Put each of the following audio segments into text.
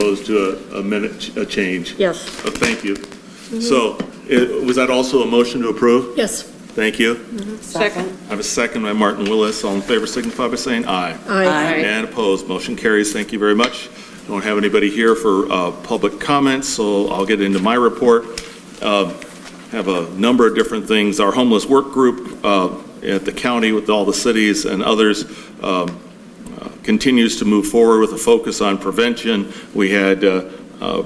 Opposed to a change? Yes. Thank you. So, was that also a motion to approve? Yes. Thank you. Second. I have a second by Martin Willis. All in favor signify by saying aye. Aye. And opposed. Motion carries. Thank you very much. Don't have anybody here for public comments, so I'll get into my report. Have a number of different things. Our homeless work group at the county with all the cities and others continues to move forward with a focus on prevention. We had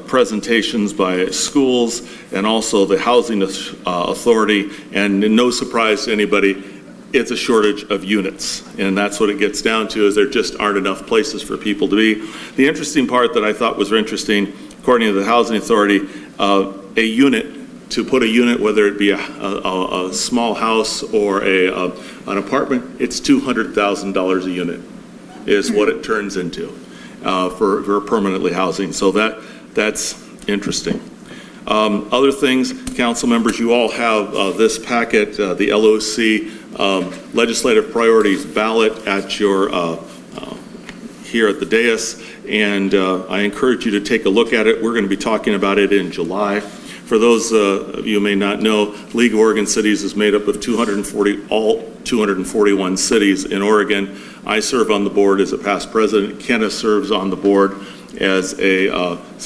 presentations by schools and also the housing authority, and no surprise to anybody, it's a shortage of units, and that's what it gets down to, is there just aren't enough places for people to be. The interesting part that I thought was interesting, according to the housing authority, to put a unit, whether it be a small house or an apartment, it's $200,000 a unit is what it turns into for permanently housing. So that's interesting. Other things, council members, you all have this packet, the LOC legislative priorities ballot at your here at the dais, and I encourage you to take a look at it. We're going to be talking about it in July. For those of you who may not know, League of Oregon Cities is made up of all 241 cities in Oregon. I serve on the board as a past president. Kenna serves on the board as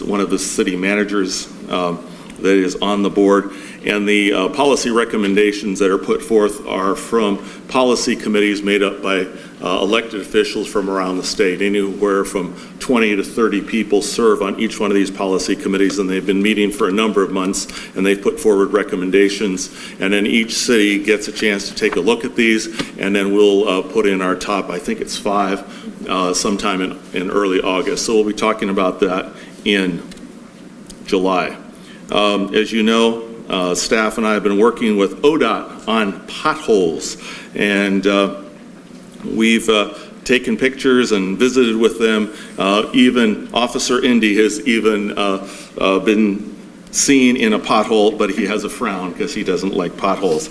one of the city managers that is on the board. And the policy recommendations that are put forth are from policy committees made up by elected officials from around the state. Anywhere from 20 to 30 people serve on each one of these policy committees, and they've been meeting for a number of months, and they've put forward recommendations. And then each city gets a chance to take a look at these, and then we'll put in our top, I think it's 5, sometime in early August. So we'll be talking about that in July. As you know, staff and I have been working with ODOT on potholes, and we've taken pictures and visited with them. Even Officer Indy has even been seen in a pothole, but he has a frown because he doesn't like potholes.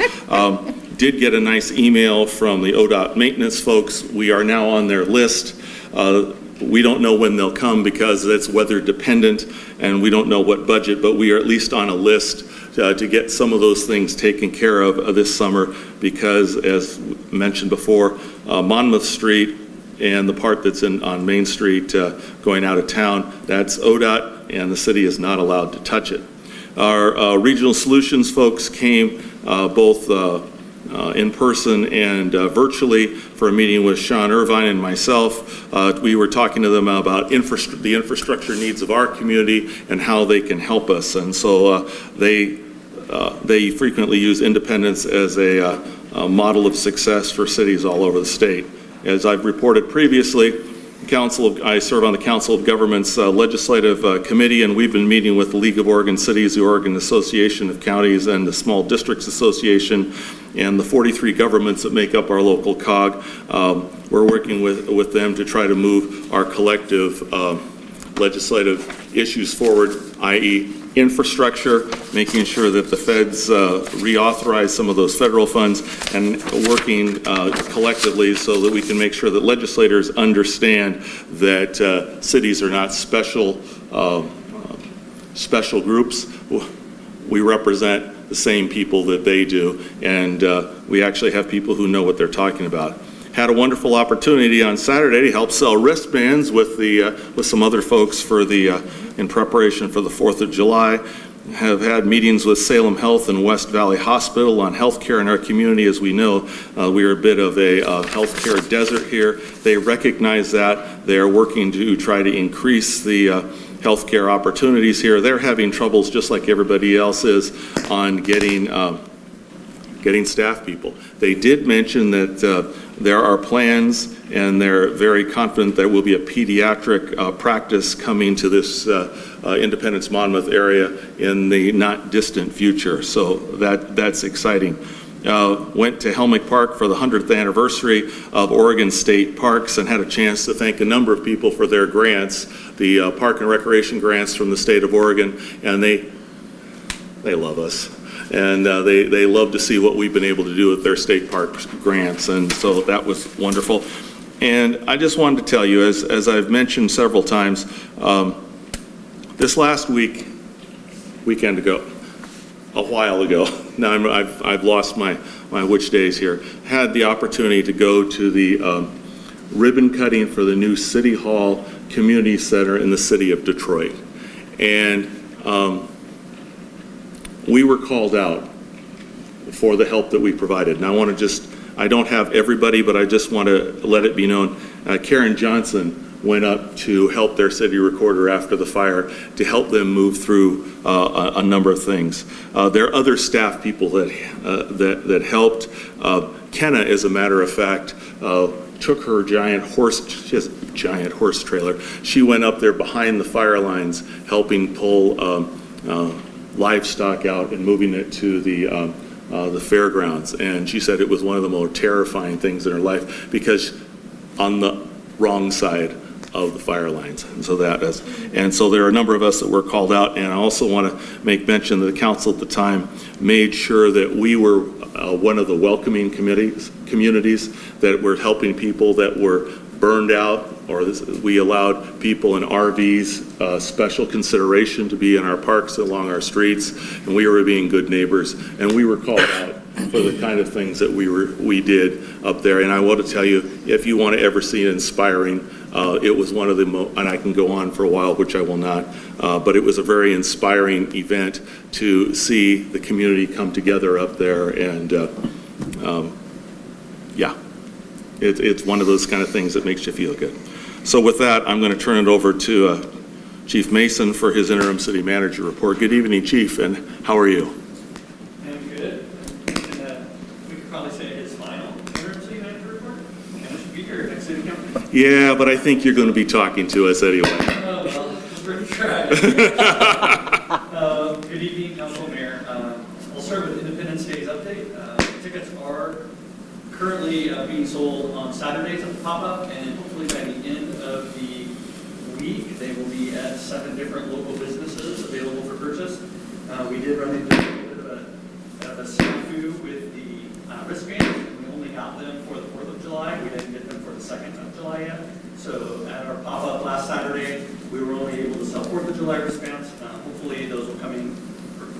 Did get a nice email from the ODOT maintenance folks. We are now on their list. We don't know when they'll come because it's weather dependent, and we don't know what budget, but we are at least on a list to get some of those things taken care of this summer, because as mentioned before, Monmouth Street and the part that's on Main Street going out of town, that's ODOT, and the city is not allowed to touch it. Our regional solutions folks came both in person and virtually for a meeting with Sean Irvine and myself. We were talking to them about the infrastructure needs of our community and how they can help us. And so they frequently use Independence as a model of success for cities all over the state. As I've reported previously, I serve on the Council of Governments Legislative Committee, and we've been meeting with the League of Oregon Cities, the Oregon Association of Counties, and the Small Districts Association, and the 43 governments that make up our local COG. We're working with them to try to move our collective legislative issues forward, i.e. infrastructure, making sure that the feds reauthorize some of those federal funds, and working collectively so that we can make sure that legislators understand that cities are not special groups. We represent the same people that they do, and we actually have people who know what they're talking about. Had a wonderful opportunity on Saturday to help sell wristbands with some other folks for in preparation for the 4th of July. Have had meetings with Salem Health and West Valley Hospital on healthcare in our community. As we know, we are a bit of a healthcare desert here. They recognize that. They are working to try to increase the healthcare opportunities here. They're having troubles just like everybody else is on getting staff people. They did mention that there are plans, and they're very confident there will be a pediatric practice coming to this Independence Monmouth area in the not distant future. So that's exciting. Went to Helmick Park for the 100th anniversary of Oregon State Parks, and had a chance to thank a number of people for their grants, the Park and Recreation grants from the state of Oregon, and they love us. And they love to see what we've been able to do with their state park grants, and so that was wonderful. And I just wanted to tell you, as I've mentioned several times, This last weekend ago, a while ago, now I've lost my which days here, had the opportunity to go to the ribbon cutting for the new City Hall Community Center in the city of Detroit. And we were called out for the help that we provided. And I don't have everybody, but I just want to let it be known, Karen Johnson went up to help their city recorder after the fire to help them move through a number of things. There are other staff people that helped. Kenna, as a matter of fact, took her giant horse trailer. She went up there behind the fire lines, helping pull livestock out and moving it to the fairgrounds. And she said it was one of the more terrifying things in her life because on the wrong side of the fire lines. And so there are a number of us that were called out. And I also want to make mention that the council at the time made sure that we were one of the welcoming communities that were helping people that were burned out, or we allowed people in RVs special consideration to be in our parks along our streets, and we were being good neighbors, and we were called out for the kind of things that we did up there. And I want to tell you, if you want to ever see it inspiring, it was one of the and I can go on for a while, which I will not, but it was a very inspiring event to see the community come together up there. And yeah, it's one of those kind of things that makes you feel good. So with that, I'm going to turn it over to Chief Mason for his interim city manager report. Good evening, Chief, and how are you? I'm good. And we could probably say his final interim city manager report. And it should be here next city council. Yeah, but I think you're going to be talking to us anyway. Oh, well, we're going to try. Good evening, Council, Mayor. I'll start with Independence Day's update. Tickets are currently being sold on Saturdays at the pop-up, and hopefully by the end of the week, they will be at 7 different local businesses available for purchase. We did run into a little bit of a snafu with the wristbands. We only got them for the 4th of July. We didn't get them for the 2nd of July yet. So at our pop-up last Saturday, we were only able to sell 4th of July wristbands. Hopefully those will come in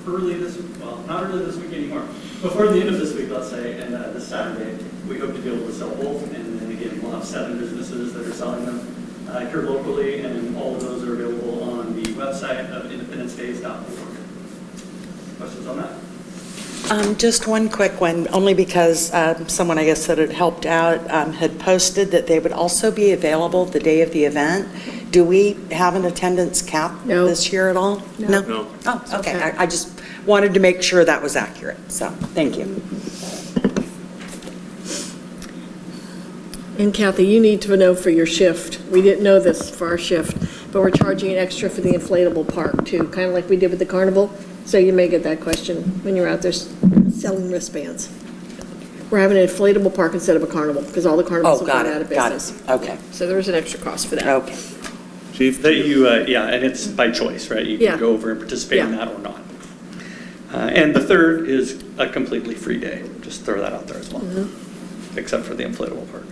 not early this week anymore, before the end of this week, let's say, and this Saturday, we hope to be able to sell both. And then again, we'll have 7 businesses that are selling them here locally, and all of those are available on the website of independencedays.org. Questions on that? Just one quick one, only because someone, I guess, that had helped out had posted that they would also be available the day of the event. Do we have an attendance cap this year at all? No. Oh, okay. I just wanted to make sure that was accurate, so thank you. And Kathy, you need to know for your shift. We didn't know this for our shift, but we're charging extra for the inflatable park too, kind of like we did with the carnival. So you may get that question when you're out there selling wristbands. We're having an inflatable park instead of a carnival because all the carnivals have gone out of business. Got it. Okay. So there's an extra cost for that. Okay. Chief? That you, and it's by choice, right? You can go over and participate in that or not. And the 3rd is a completely free day. Just throw that out there as well, except for the inflatable part.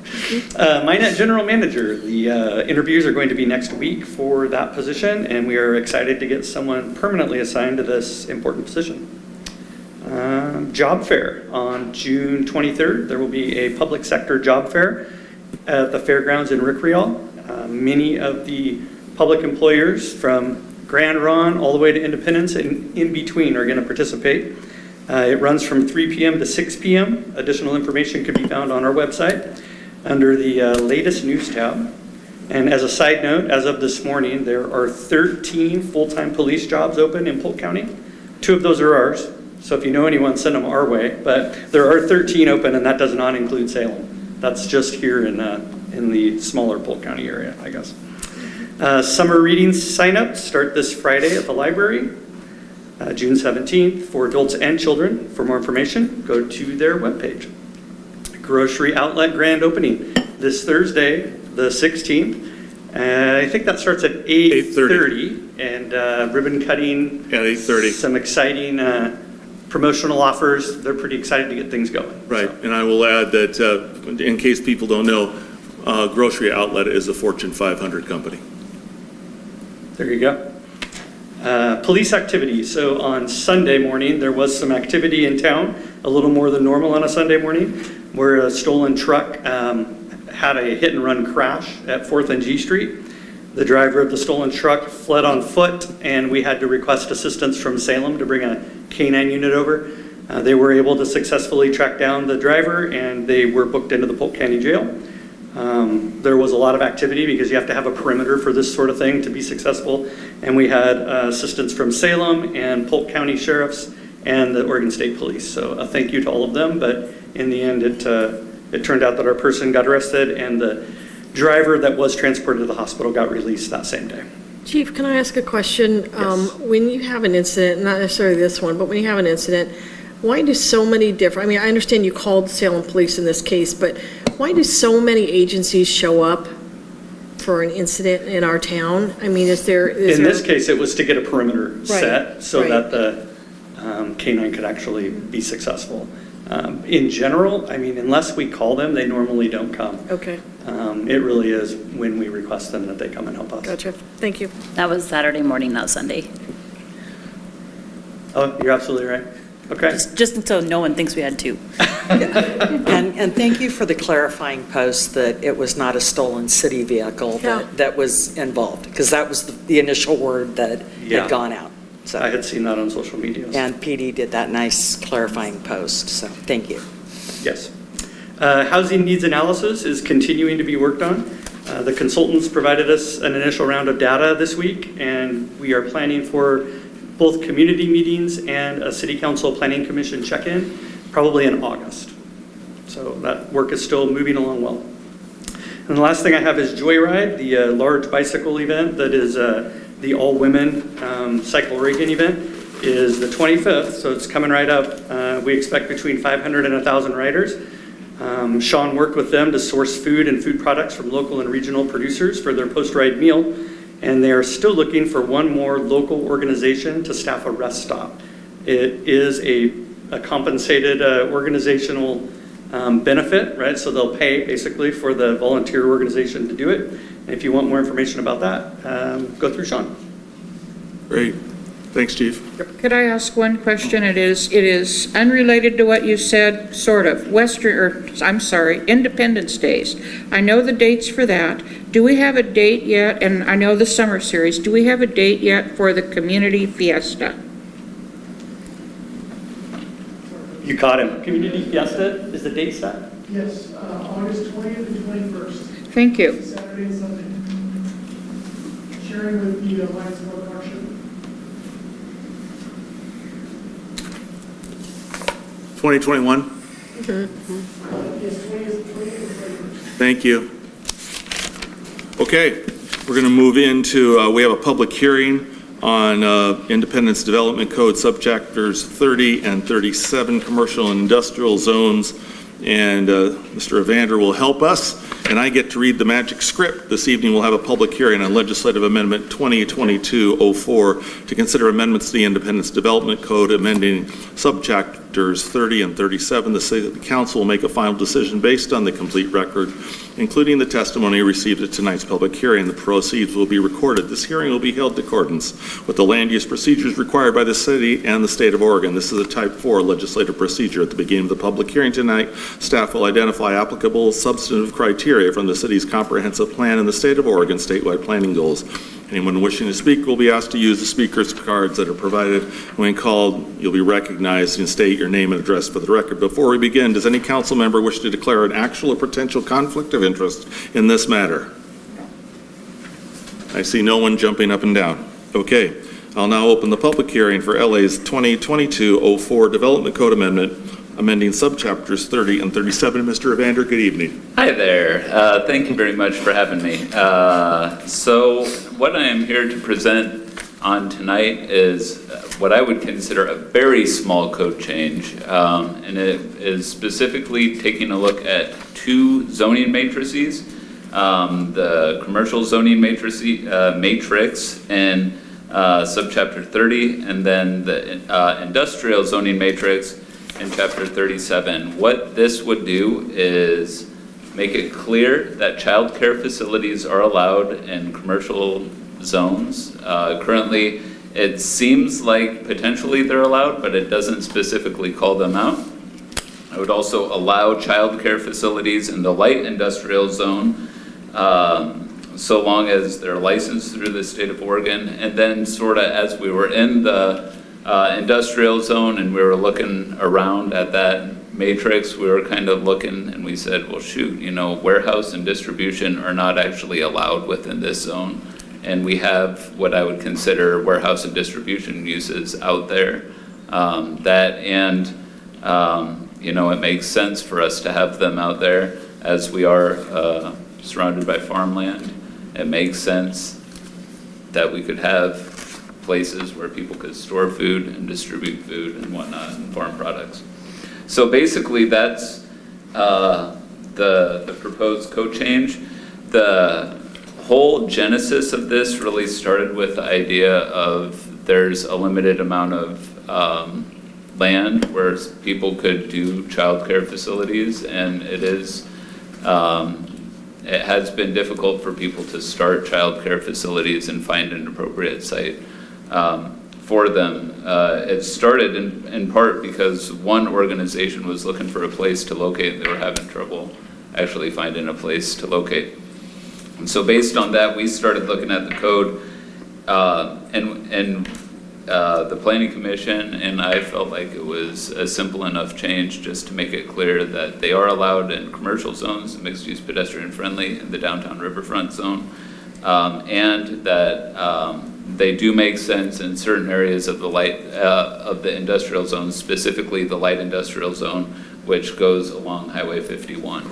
Minnet General Manager, the interviews are going to be next week for that position, and we are excited to get someone permanently assigned to this important position. Job fair on June 23rd. There will be a public sector job fair at the fairgrounds in Rickreall. Many of the public employers from Grand Ron all the way to Independence and in between are going to participate. It runs from 3 p.m. to 6 p.m. Additional information can be found on our website under the latest news tab. And as a side note, as of this morning, there are 13 full-time police jobs open in Polk County. 2 of those are ours. So if you know anyone, send them our way. But there are 13 open, and that does not include Salem. That's just here in the smaller Polk County area, I guess. Summer reading sign-ups start this Friday at the library, June 17th, for adults and children. For more information, go to their webpage. Grocery outlet grand opening this Thursday, the 16th. I think that starts at 8:30, and ribbon cutting At 8:30. Some exciting promotional offers. They're pretty excited to get things going. Right, and I will add that in case people don't know, Grocery Outlet is a Fortune 500 company. There you go. Police activity. So on Sunday morning, there was some activity in town, a little more than normal on a Sunday morning, where a stolen truck had a hit and run crash at 4th and G Street. The driver of the stolen truck fled on foot, and we had to request assistance from Salem to bring a K-9 unit over. They were able to successfully track down the driver, and they were booked into the Polk County Jail. There was a lot of activity because you have to have a perimeter for this sort of thing to be successful. And we had assistance from Salem and Polk County Sheriffs and the Oregon State Police. So a thank you to all of them. But in the end, it turned out that our person got arrested and the driver that was transported to the hospital got released that same day. Chief, can I ask a question? Yes. When you have an incident, not necessarily this one, but when you have an incident, why do so many different, I mean, I understand you called Salem Police in this case, but why do so many agencies show up for an incident in our town? I mean, is there? In this case, it was to get a perimeter set so right. that the K-9 could actually be successful. In general, I mean, unless we call them, they normally don't come. Okay, It really is when we request them that they come and help us. gotcha. Thank you. That was Saturday morning, not Sunday. Oh, you're absolutely right. Okay. Just so no one thinks we had two. And thank you for the clarifying post that it was not a stolen city vehicle Yeah. that was involved, because that was the initial word that Yeah. had gone out. So, I had seen that on social media. and PD did that nice clarifying post, so thank you. Yes. Housing needs analysis is continuing to be worked on. The consultants provided us an initial round of data this week, and we are planning for both community meetings and a city council planning commission check-in, probably in August. So that work is still moving along well. And the last thing I have is Joyride, the large bicycle event that is the all-women Cycle Oregon event, is the 25th, so it's coming right up. We expect between 500 and 1,000 riders. Sean worked with them to source food and food products from local and regional producers for their post-ride meal, and they are still looking for one more local organization to staff a rest stop. It is a compensated organizational benefit, right? So they'll pay basically for the volunteer organization to do it. And if you want more information about that, go through Sean. Great. Thanks, Chief. Could I ask one question? It is unrelated to what you said, sort of. Independence Days. I know the dates for that. Do we have a date yet? And I know the summer series. Do we have a date yet for the community fiesta? You caught him. Community Fiesta is the date set? Yes, August 20th and 21st, Thank you. Saturday and Sunday. Sharing with the Lions Club Park Show. 2021? Yes, 20th and 21st. Thank you. Okay, we're going to move into, we have a public hearing on Independence Development Code subchapters 30 and 37, commercial and industrial zones. And Mr. Evander will help us, and I get to read the magic script. This evening we'll have a public hearing on Legislative Amendment 2022-04 to consider amendments to the Independence Development Code, amending subchapters 30 and 37. The City Council will make a final decision based on the complete record, including the testimony received at tonight's public hearing. The proceeds will be recorded. This hearing will be held in accordance with the land use procedures required by the city and the state of Oregon. This is a type 4 legislative procedure. At the beginning of the public hearing tonight, staff will identify applicable substantive criteria from the city's comprehensive plan and the state of Oregon statewide planning goals. Anyone wishing to speak will be asked to use the speaker's cards that are provided. When called, you'll be recognized and state your name and address for the record. Before we begin, does any council member wish to declare an actual or potential conflict of interest in this matter? I see no one jumping up and down. Okay, I'll now open the public hearing for LA's 2022-04 Development Code Amendment, amending subchapters 30 and 37. Mr. Evander, good evening. Hi there. Thank you very much for having me. So what I am here to present on tonight is what I would consider a very small code change, and it is specifically taking a look at two zoning matrices, the commercial zoning matrix in subchapter 30, and then the industrial zoning matrix in chapter 37. What this would do is make it clear that childcare facilities are allowed in commercial zones. Currently, It seems like potentially they're allowed, but it doesn't specifically call them out. I would also allow childcare facilities in the light industrial zone, so long as they're licensed through the state of Oregon. And then sort of as we were in the industrial zone and we were looking around at that matrix, we were kind of looking and we said, well, shoot, warehouse and distribution are not actually allowed within this zone. And we have what I would consider warehouse and distribution uses out there. It makes sense for us to have them out there as we are surrounded by farmland. It makes sense that we could have places where people could store food and distribute food and whatnot and farm products. So basically that's the proposed code change. The whole genesis of this really started with the idea of there's a limited amount of land where people could do childcare facilities, and it has been difficult for people to start childcare facilities and find an appropriate site for them. It started in part because one organization was looking for a place to locate. They were having trouble actually finding a place to locate. And so based on that, we started looking at the code, and the Planning Commission and I felt like it was a simple enough change just to make it clear that they are allowed in commercial zones, mixed-use pedestrian friendly in the downtown riverfront zone, and that they do make sense in certain areas of the industrial zone, specifically the light industrial zone, which goes along Highway 51.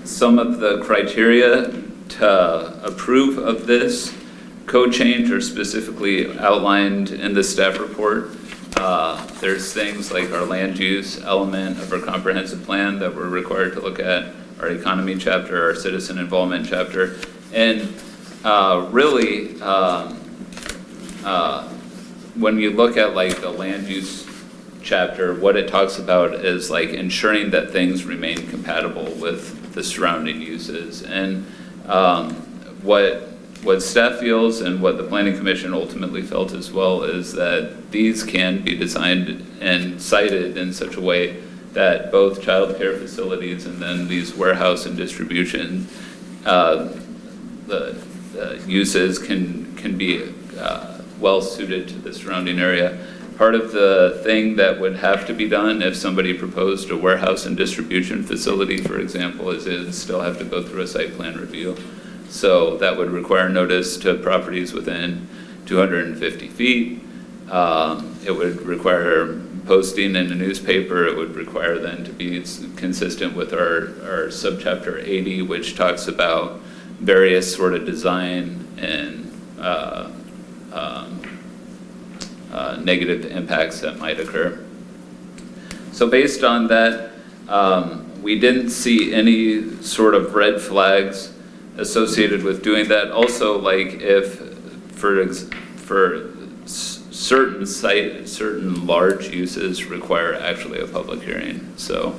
Some of the criteria to approve of this code change are specifically outlined in the staff report. There's things like our land use element of our comprehensive plan that we're required to look at, our economy chapter, our citizen involvement chapter, and really when you look at like the land use chapter, what it talks about is like ensuring that things remain compatible with the surrounding uses. And what staff feels and what the Planning Commission ultimately felt as well is that these can be designed and cited in such a way that both childcare facilities and then these warehouse and distribution the uses can be well suited to the surrounding area. Part of the thing that would have to be done if somebody proposed a warehouse and distribution facility, for example, is it would still have to go through a site plan review. So that would require notice to properties within 250 feet. It would require posting in a newspaper. It would require then to be consistent with our subchapter 80, which talks about various sort of design and negative impacts that might occur. So based on that, we didn't see any sort of red flags associated with doing that. Also, like if for certain large uses require actually a public hearing. So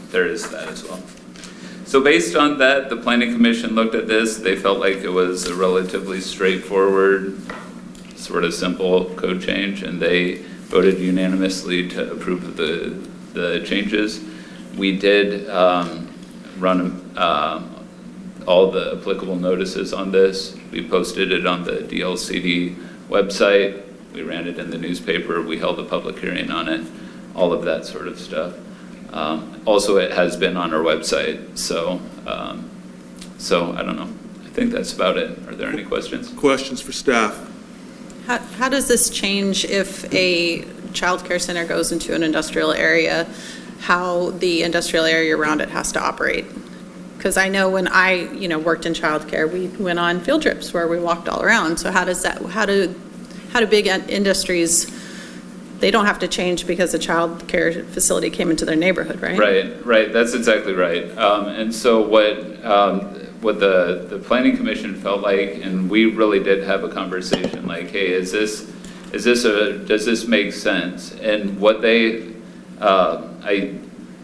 there is that as well. So based on that, the Planning Commission looked at this. They felt like it was a relatively straightforward, sort of simple code change, and they voted unanimously to approve of the changes. We did run all the applicable notices on this. We posted it on the DLCD website. We ran it in the newspaper. We held a public hearing on it, all of that sort of stuff. Also, it has been on our website, so I don't know. I think that's about it. Are there any questions? Questions for staff? How does this change if a childcare center goes into an industrial area, how the industrial area around it has to operate? Because I know when I, worked in childcare, we went on field trips where we walked all around. So how do big industries, they don't have to change because a childcare facility came into their neighborhood, right? Right. That's exactly right. And so what the Planning Commission felt like, and we really did have a conversation, like, hey, does this make sense? And what they, I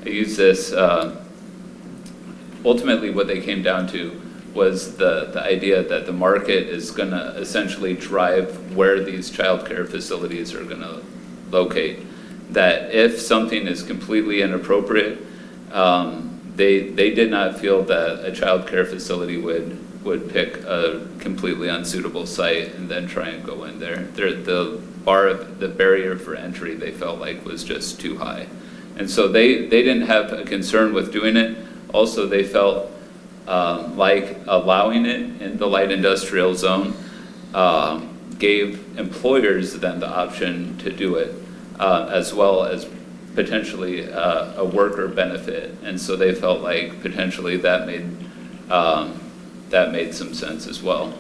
use this ultimately what they came down to was the idea that the market is going to essentially drive where these childcare facilities are going to locate. That if something is completely inappropriate, they did not feel that a childcare facility would pick a completely unsuitable site and then try and go in there. The barrier for entry, they felt like, was just too high. And so they didn't have a concern with doing it. Also, they felt like allowing it in the light industrial zone gave employers then the option to do it, as well as potentially a worker benefit. And so they felt like potentially that made some sense as well.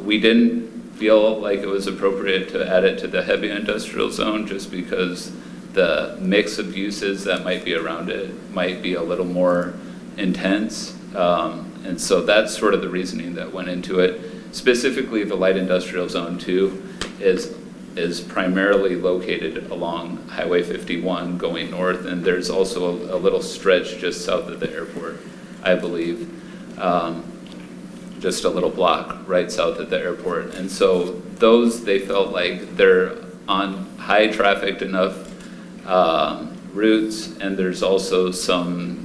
We didn't feel like it was appropriate to add it to the heavy industrial zone just because the mix of uses that might be around it might be a little more intense. And so that's sort of the reasoning that went into it. Specifically, the light industrial zone 2 is primarily located along Highway 51 going north, and there's also a little stretch just south of the airport, I believe. Just a little block right south of the airport. And so those, they felt like they're on high trafficked enough routes, and there's also some,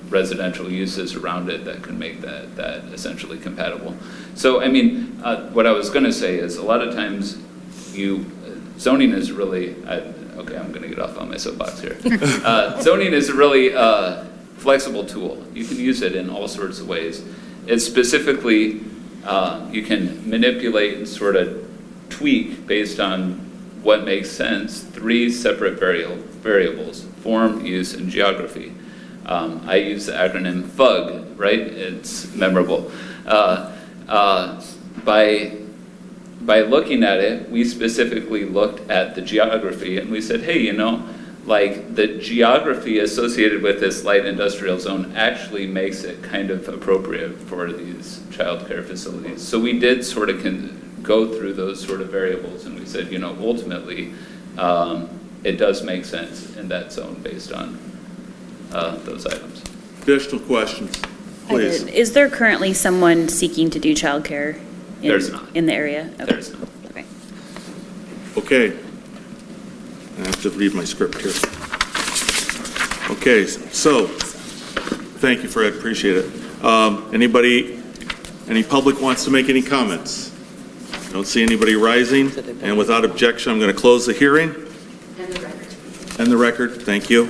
residential uses around it that can make that essentially compatible. So, I mean, what I was gonna say is a lot of times zoning is really, okay, I'm gonna get off on my soapbox here. Zoning is a really flexible tool. You can use it in all sorts of ways. It's specifically, you can manipulate and sort of tweak based on what makes sense, 3 separate variables: form, use, and geography. I use the acronym FUG, right? It's memorable. By looking at it, we specifically looked at the geography and we said, hey, like the geography associated with this light industrial zone actually makes it kind of appropriate for these childcare facilities. So we did sort of go through those sort of variables, and we said, ultimately, it does make sense in that zone based on those items. Additional questions, please. Is there currently someone seeking to do childcare There's not. in the area? Okay. There's not. Okay. Okay. I have to read my script here. Okay, so, thank you, Fred, appreciate it. Any public wants to make any comments? Don't see anybody rising, and without objection, I'm going to close the hearing. And the record. And the record, thank you.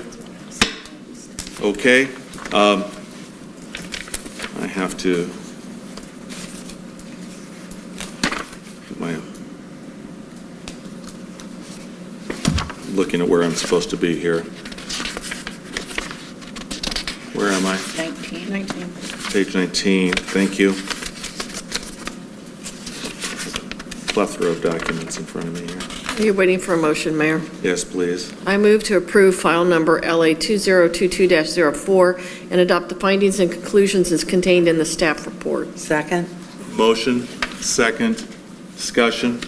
Okay. I have to looking at where I'm supposed to be here. Where am I? 19. Page 19, thank you. Plethora of documents in front of me here. Are you waiting for a motion, Mayor? Yes, please. I move to approve file number LA 2022-04 and adopt the findings and conclusions as contained in the staff report. Second? Motion, second, discussion.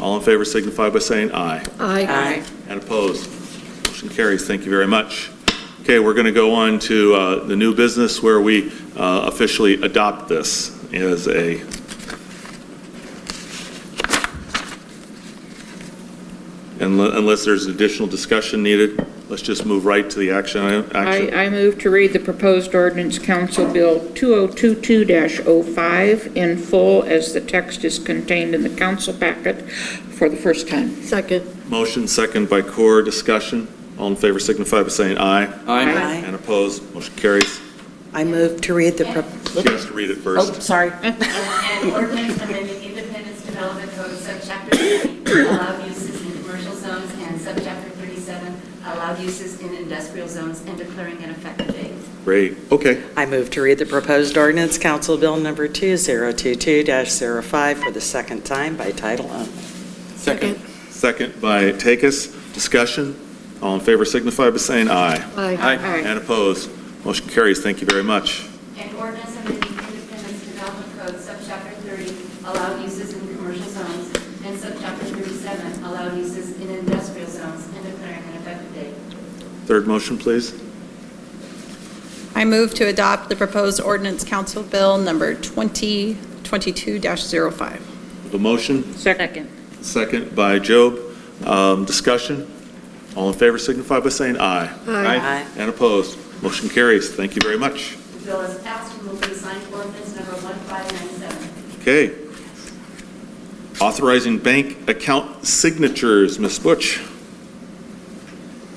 All in favor signify by saying aye. Aye. And opposed? Motion carries. Thank you very much. Okay, we're going to go on to the new business where we officially adopt this as a... Unless there's additional discussion needed, let's just move right to the action. I move to read the proposed ordinance Council Bill 2022-05 in full as the text is contained in the council packet for the first time. Second. Motion, second by Core. Discussion. All in favor signify by saying aye. Aye. And opposed? Motion carries. I move to read the... She has to read it Oh, first. sorry. And ordinance amending Independence Development Code, subchapter 30, allowed uses in commercial zones, and subchapter 37, allowed uses in industrial zones, and declaring an effective date. Great. Okay. I move to read the proposed ordinance, Council Bill number 2022-05 for the second time by title only. Second. Second by Takis. Discussion. All in favor signify by saying aye. Aye. And opposed? Motion carries. Thank you very much. And ordinance amending Independence Development Code, subchapter 30, allowed uses in commercial zones, and subchapter 37, allowed uses in industrial zones, and declaring an effective date. Third motion, please. I I move to adopt the proposed ordinance council bill number 2022-05. A motion, Second. second by Job. Discussion? All in favor signify by saying aye. Aye. And opposed? Motion carries. Thank you very much. The bill is passed and will be signed ordinance number 1597. Okay. Authorizing bank account signatures, Ms. Butch.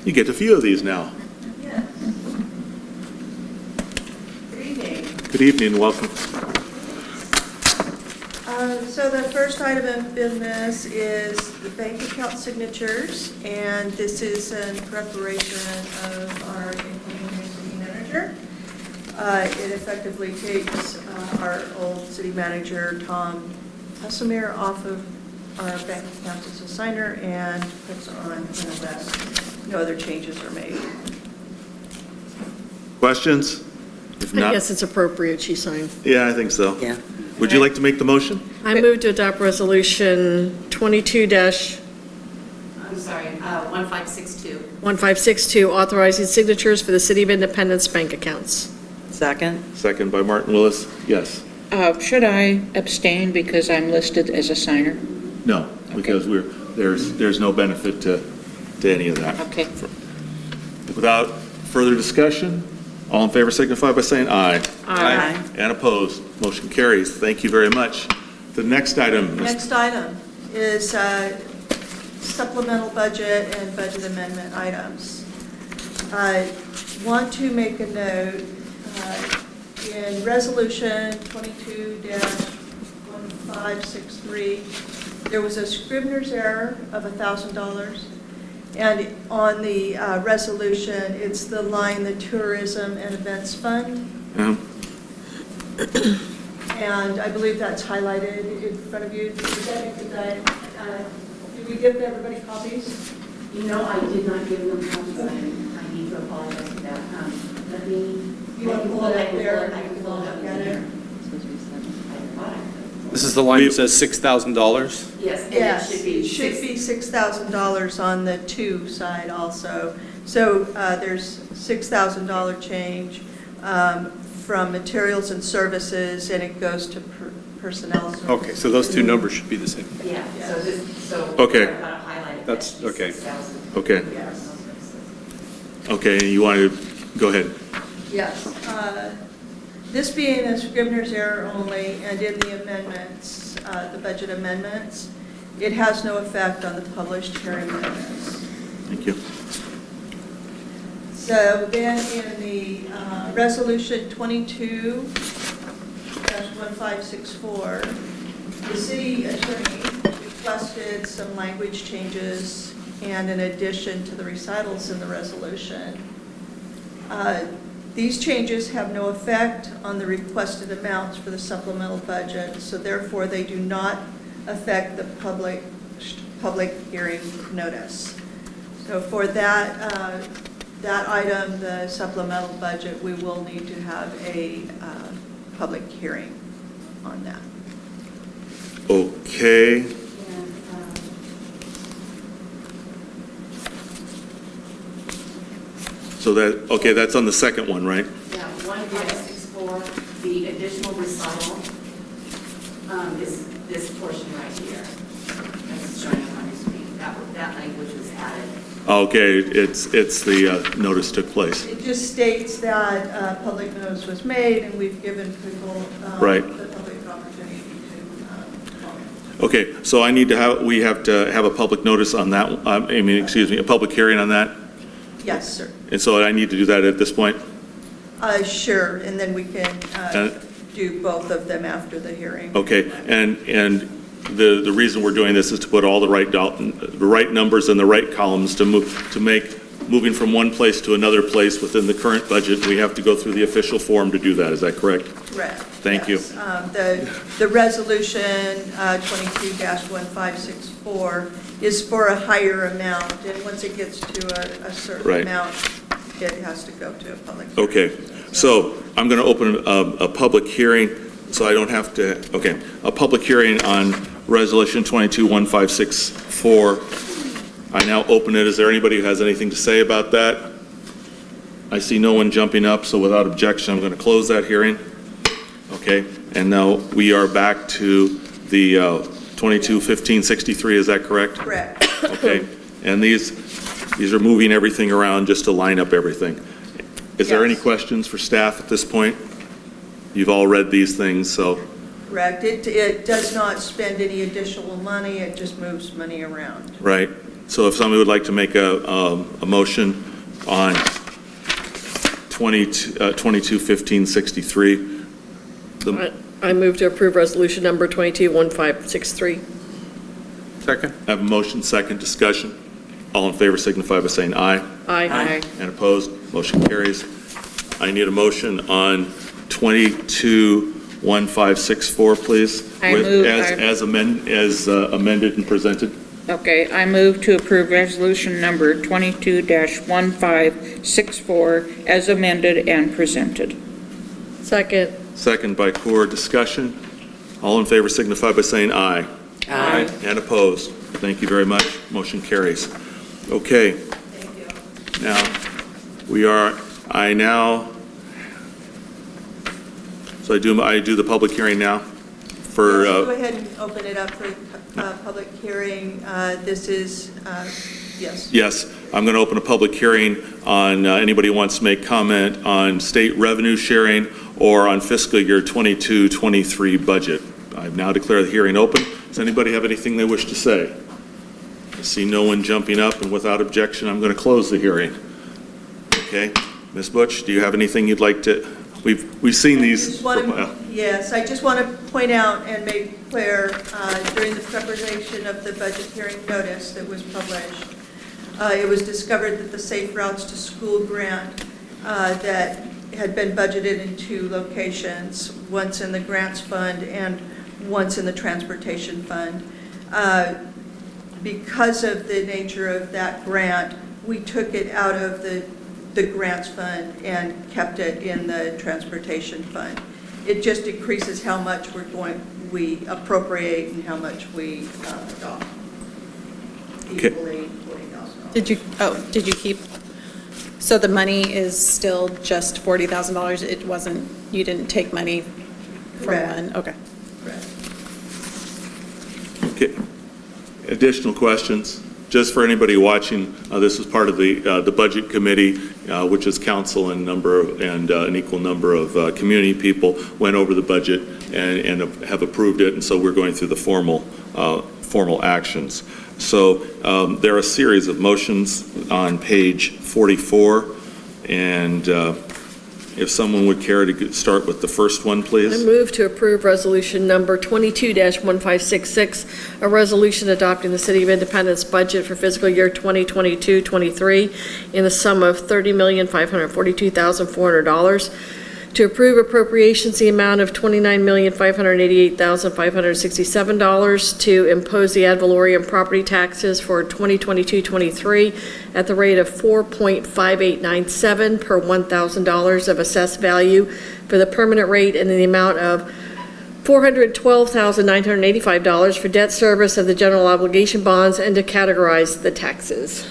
You get a few of these now. Yes. Good evening. Good evening, welcome. So the first item of business is the bank account signatures, and this is in preparation of our incoming city manager. It effectively takes our old city manager, Tom Hussamere, off of our bank accounts as a signer and puts on NLS. No other changes are made. Questions? If I not, guess it's appropriate she signed. yeah, I think so. Yeah. Would you like to make the motion? I move to adopt resolution 22-1562, I'm sorry, 1562. authorizing signatures for the City of Independence bank accounts. Second? Second by Martin Willis. Yes. Should I abstain because I'm listed as a signer? No, because there's no benefit to any of that. Okay. Without further discussion, all in favor signify by saying aye. Aye. And opposed, motion carries. Thank you very much. The next item, Ms. Next item is supplemental budget and budget amendment items. I want to make a note, in Resolution 22-1563, there was a Scrivener's error of $1,000. And on the resolution, it's the line, the Tourism and Events Fund. And I believe that's highlighted in front of you. Did we give everybody copies? You know, I did not give them copies. I need to apologize for that. Let me. You want to pull it up there? I can pull it up Look at it. This is the line that says $6,000? Yes, and Yes, it should be. $6,000 on the to side also. So there's $6,000 change from materials and services, and it goes to personnel services. Okay, so those two numbers should be the same. Yeah, so. Okay. I gotta highlight it. That's okay. 6,000. Okay, Yes. okay, you want to, go ahead. Yes. This being a Scrivener's error only, and in the amendments, the budget amendments, it has no effect on the published hearing notice. Thank you. So then in the Resolution 22-1564, the city attorney requested some language changes and an addition to the recitals in the resolution. These changes have no effect on the requested amounts for the supplemental budget, so therefore they do not affect the public hearing notice. So for that item, the supplemental budget, we will need to have a public hearing on that. Okay, And, so that, okay, that's on the second one, right? Yeah, 1564, the additional recital is this portion right here. That's showing up on your screen. That language was added. Okay, it's the notice took place. It just states that public notice was made, and we've given people Right. the public opportunity to comment. Okay, so we have to have a public notice on that, a public hearing on that? Yes, sir. And so I need to do that at this point? Sure, and then we can Uh, do both of them after the hearing. Okay, and the reason we're doing this is to put all the right numbers in the right columns to make moving from one place to another place within the current budget. We have to go through the official form to do that, is that correct? Correct. Thank you. Yes. The resolution 22-1564 is for a higher amount, and once it gets to a certain Right. amount, it has to go to a public. Okay, so I'm going to open a public hearing, so I don't have to, okay, a public hearing on Resolution 22-1564. I now open it. Is there anybody who has anything to say about that? I see no one jumping up, so without objection, I'm going to close that hearing. Okay, and now we are back to the 22-15-63, is that correct? Correct. Okay, and these are moving everything around just to line up everything. Is there any Yes. questions for staff at this point? You've all read these things, so, Correct. It does not spend any additional money, it just moves money around. right? So if somebody would like to make a motion on 22-15-63, I move to approve resolution number 221563. Second? I have a motion, second discussion. All in favor signify by saying aye. Aye. And opposed, motion carries. I need a motion on 22-1564, please. I with- move- as amended and presented. Okay, I move to approve resolution number 22-1564 as amended and presented. Second. Second by Coeur, discussion. All in favor signify by saying aye. Aye. And opposed. Thank you very much. Motion carries. Okay. Thank you. Now, so I do the public hearing now for, Go ahead and open it up for public hearing. This is, yes. yes, I'm going to open a public hearing on, anybody who wants to make comment on state revenue sharing or on fiscal year 22-23 budget. I now declare the hearing open. Does anybody have anything they wish to say? I see no one jumping up, and without objection, I'm going to close the hearing. Okay, Ms. Butch, do you have anything you'd like to, we've seen these Just for a want while. to, yes, I just want to point out and make clear, during the preparation of the budget hearing notice that was published, it was discovered that the Safe Routes to School grant that had been budgeted in 2 locations, once in the grants fund and once in the transportation fund. Because of the nature of that grant, we took it out of the grants fund and kept it in the transportation fund. It just decreases how much we appropriate and how much we adopt. Okay. Equally $40,000. Did you keep, so the money is still just $40,000? It wasn't, you didn't take money from Correct. one? Okay. Correct. Okay. Additional questions? Just for anybody watching, this is part of the Budget Committee, which is council and an equal number of community people went over the budget and have approved it, and so we're going through the formal actions. So there are a series of motions on page 44, and if someone would care to start with the first one, I please. move to approve resolution number 22-1566, a resolution adopting the City of Independence budget for fiscal year 2022-23 in the sum of $30,542,400. To approve appropriations, the amount of $29,588,567. To impose the ad valorem property taxes for 2022-23 at the rate of 4.5897 per $1,000 of assessed value for the permanent rate, and in the amount of $412,985 for debt service of the general obligation bonds, and to categorize the taxes.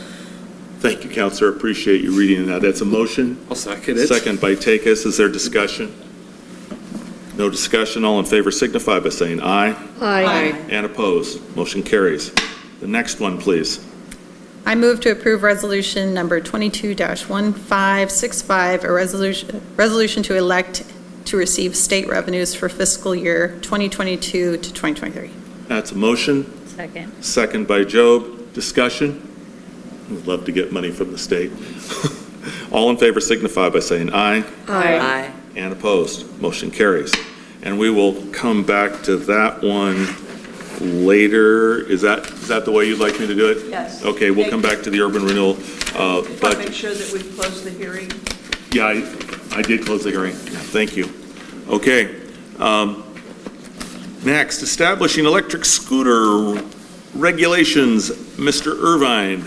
Thank you, Counselor. Appreciate you reading that. That's a motion. I'll second it. Second by Takis. Is there discussion? No discussion. All in favor signify by saying aye. Aye. And opposed. Motion carries. The next one, please. I move to approve resolution number 22-1565, a resolution to elect to receive state revenues for fiscal year 2022 to 2023. That's a motion. Second. Second by Job. Discussion? We'd love to get money from the state. All in favor signify by saying aye. Aye. And opposed. Motion carries. And we will come back to that one later. Is that the way you'd like me to do it? Yes. Okay, we'll come back to the urban renewal Just want to budget. make sure that we close the hearing. Yeah, I did close the hearing. Yeah, thank you. Okay. Next, establishing electric scooter regulations, Mr. Irvine.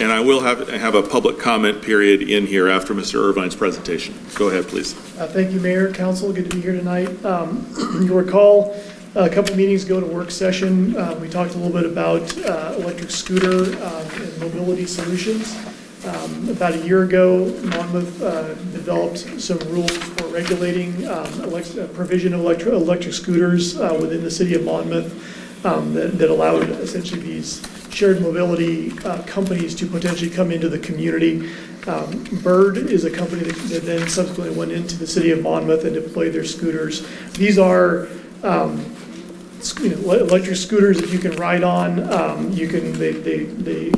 And I will have a public comment period in here after Mr. Irvine's presentation. Go ahead, please. Thank you, Mayor, Council. Good to be here tonight. You'll recall a couple meetings ago at a work session, we talked a little bit about electric scooter and mobility solutions. About a year ago, Monmouth developed some rules for regulating provision of electric scooters within the city of Monmouth that allowed essentially these shared mobility companies to potentially come into the community. Bird is a company that then subsequently went into the city of Monmouth and deployed their scooters. These are electric scooters that you can ride on. They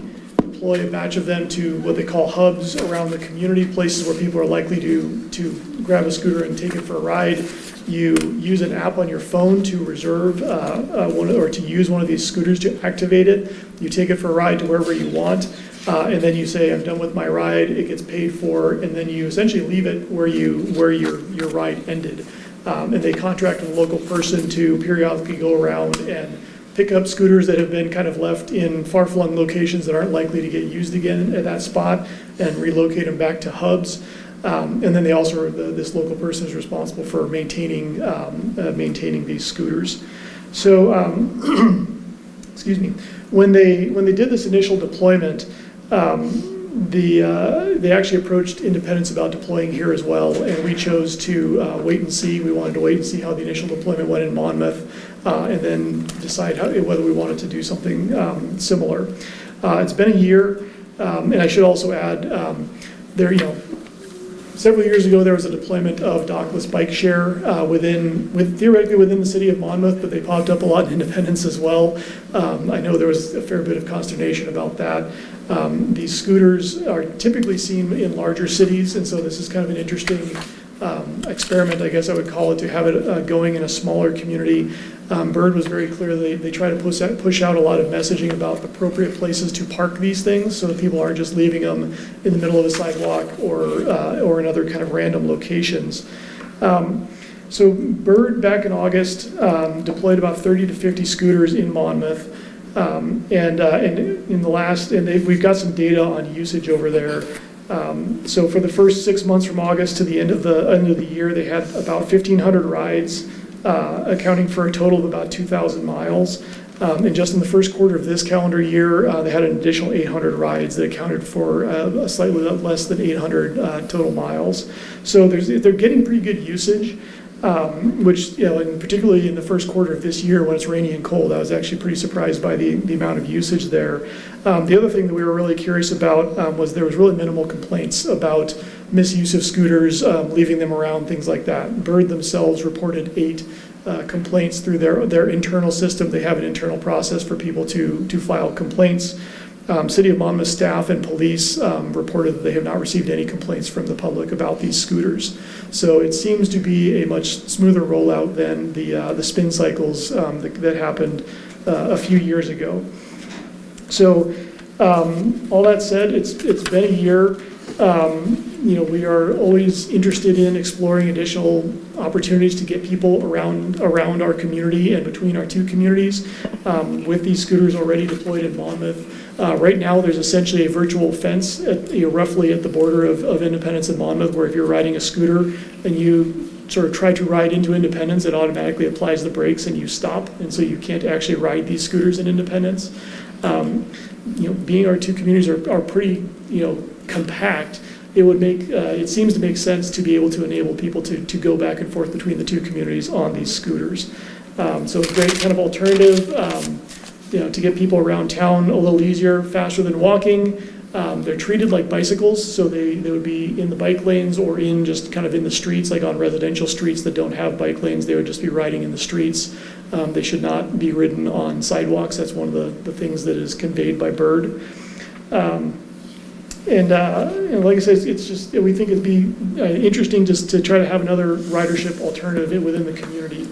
deploy a batch of them to what they call hubs around the community, places where people are likely to grab a scooter and take it for a ride. You use an app on your phone to reserve or to use one of these scooters to activate it. You take it for a ride to wherever you want, and then you say, I'm done with my ride, it gets paid for, and then you essentially leave it where your ride ended. And they contract with a local person to periodically go around and pick up scooters that have been kind of left in far-flung locations that aren't likely to get used again at that spot and relocate them back to hubs. And then they also, this local person is responsible for maintaining these scooters. So, excuse me, when they did this initial deployment, they actually approached Independence about deploying here as well, and we chose to wait and see. We wanted to wait and see how the initial deployment went in Monmouth, and then decide whether we wanted to do something similar. It's been a year, and I should also add, several years ago, there was a deployment of dockless bike share theoretically within the city of Monmouth, but they popped up a lot in Independence as well. I know there was a fair bit of consternation about that. These scooters are typically seen in larger cities, and so this is kind of an interesting experiment, I guess I would call it, to have it going in a smaller community. Bird was very clear they try to push out a lot of messaging about appropriate places to park these things so that people aren't just leaving them in the middle of a sidewalk or in other kind of random locations. So Bird, back in August, deployed about 30 to 50 scooters in Monmouth. We've got some data on usage over there. So for the first 6 months from August to the end of the year, they had about 1,500 rides, accounting for a total of about 2,000 miles. And just in the first quarter of this calendar year, they had an additional 800 rides that accounted for slightly less than 800 total miles. So they're getting pretty good usage. Which, and particularly in the first quarter of this year when it's rainy and cold, I was actually pretty surprised by the amount of usage there. The other thing that we were really curious about was there was really minimal complaints about misuse of scooters, leaving them around, things like that. Bird themselves reported 8 complaints through their internal system. They have an internal process for people to file complaints. City of Monmouth staff and police reported that they have not received any complaints from the public about these scooters. So it seems to be a much smoother rollout than the spin cycles that happened a few years ago. So all that said, it's been a year. We are always interested in exploring additional opportunities to get people around our community and between our two communities. With these scooters already deployed in Monmouth, right now there's essentially a virtual fence roughly at the border of Independence and Monmouth, where if you're riding a scooter and you sort of try to ride into Independence, it automatically applies the brakes and you stop, and so you can't actually ride these scooters in Independence. Being our two communities are pretty compact, it seems to make sense to be able to enable people to go back and forth between the two communities on these scooters. So it's a great kind of alternative, to get people around town a little easier, faster than walking. They're treated like bicycles, so they would be in the bike lanes or in just kind of in the streets, like on residential streets that don't have bike lanes. They would just be riding in the streets. They should not be ridden on sidewalks. That's one of the things that is conveyed by Bird. And like I said, it's just, we think it'd be interesting just to try to have another ridership alternative within the community.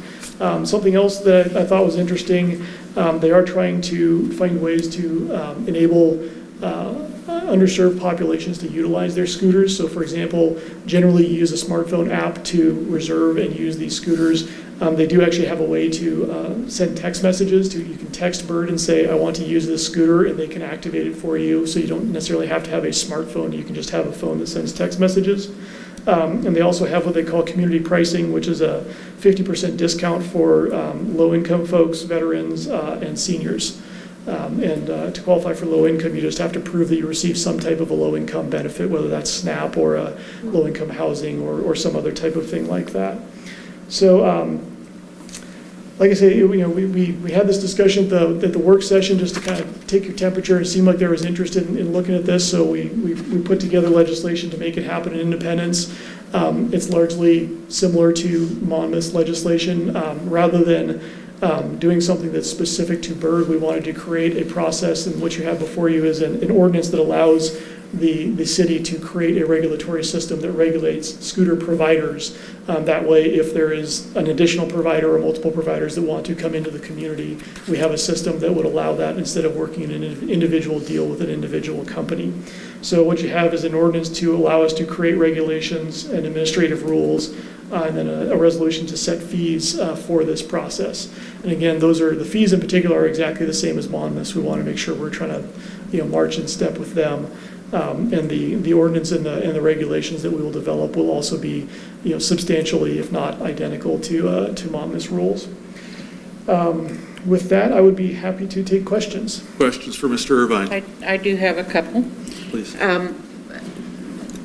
Something else that I thought was interesting, they are trying to find ways to enable underserved populations to utilize their scooters. So for example, generally you use a smartphone app to reserve and use these scooters. They do actually have a way to send text messages. You can text Bird and say, I want to use this scooter, and they can activate it for you. So you don't necessarily have to have a smartphone. You can just have a phone that sends text messages. And they also have what they call community pricing, which is a 50% discount for low-income folks, veterans, and seniors. And to qualify for low income, you just have to prove that you receive some type of a low income benefit, whether that's SNAP or a low income housing or some other type of thing like that. So, like I say, we had this discussion at the work session just to kind of take your temperature. It seemed like there was interest in looking at this, so we put together legislation to make it happen in Independence. It's largely similar to Monmouth's legislation. Rather than doing something that's specific to Bird, we wanted to create a process, and what you have before you is an ordinance that allows the city to create a regulatory system that regulates scooter providers. That way, if there is an additional provider or multiple providers that want to come into the community, we have a system that would allow that instead of working in an individual deal with an individual company. So what you have is an ordinance to allow us to create regulations and administrative rules, and then a resolution to set fees for this process. And again, the fees in particular are exactly the same as Monmouth. We want to make sure we're trying to march in step with them. And the ordinance and the regulations that we will develop will also be substantially, if not identical, to Monmouth's rules. With that, I would be happy to take questions. Questions for Mr. Irvine, I do have a couple. please.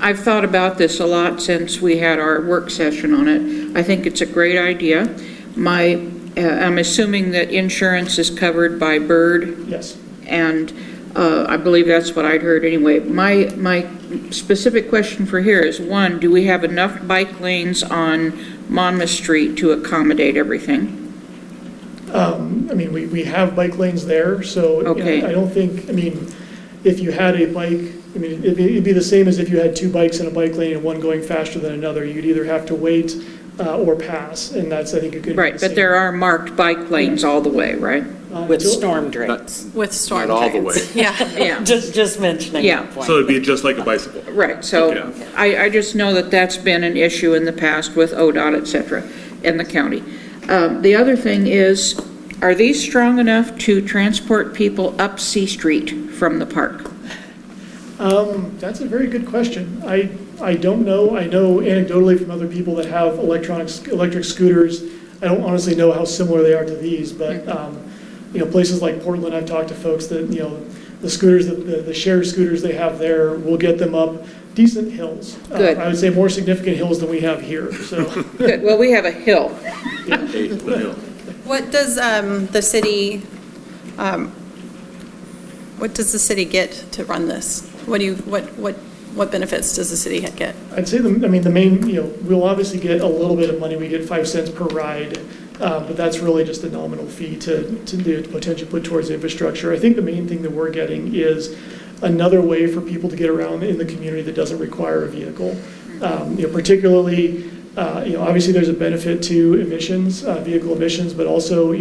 I've thought about this a lot since we had our work session on it. I think it's a great idea. I'm assuming that insurance is covered by Bird, Yes. and I believe that's what I'd heard anyway. My specific question for here is, one, do we have enough bike lanes on Monmouth Street to accommodate everything? We have bike lanes there, so Okay. I don't think, if you had a bike, it'd be the same as if you had two bikes in a bike lane and one going faster than another. You'd either have to wait or pass, and that's, I think, a good. Right, but there are marked bike lanes all the way, right? With storm drains. With storm Not all the way. drains. Yeah. Yeah. Just mentioning Yeah. that point. So it'd be just like a bicycle. Right, so Yeah. I just know that that's been an issue in the past with ODOT, et cetera, in the county. The other thing is, are these strong enough to transport people up C Street from the park? That's a very good question. I don't know. I know anecdotally from other people that have electric scooters. I don't honestly know how similar they are to these, but places like Portland, I've talked to folks that the scooters, the shared scooters they have there, will get them up decent hills. Good. I would say more significant hills than we have here. So Good, well, we have a hill. What does the city, what does the city get to run this? What benefits does the city get? I'd say the main, we'll obviously get a little bit of money. We get 5 cents per ride, but that's really just a nominal fee to potentially put towards infrastructure. I think the main thing that we're getting is another way for people to get around in the community that doesn't require a vehicle. Particularly, obviously there's a benefit to emissions, vehicle emissions, but also,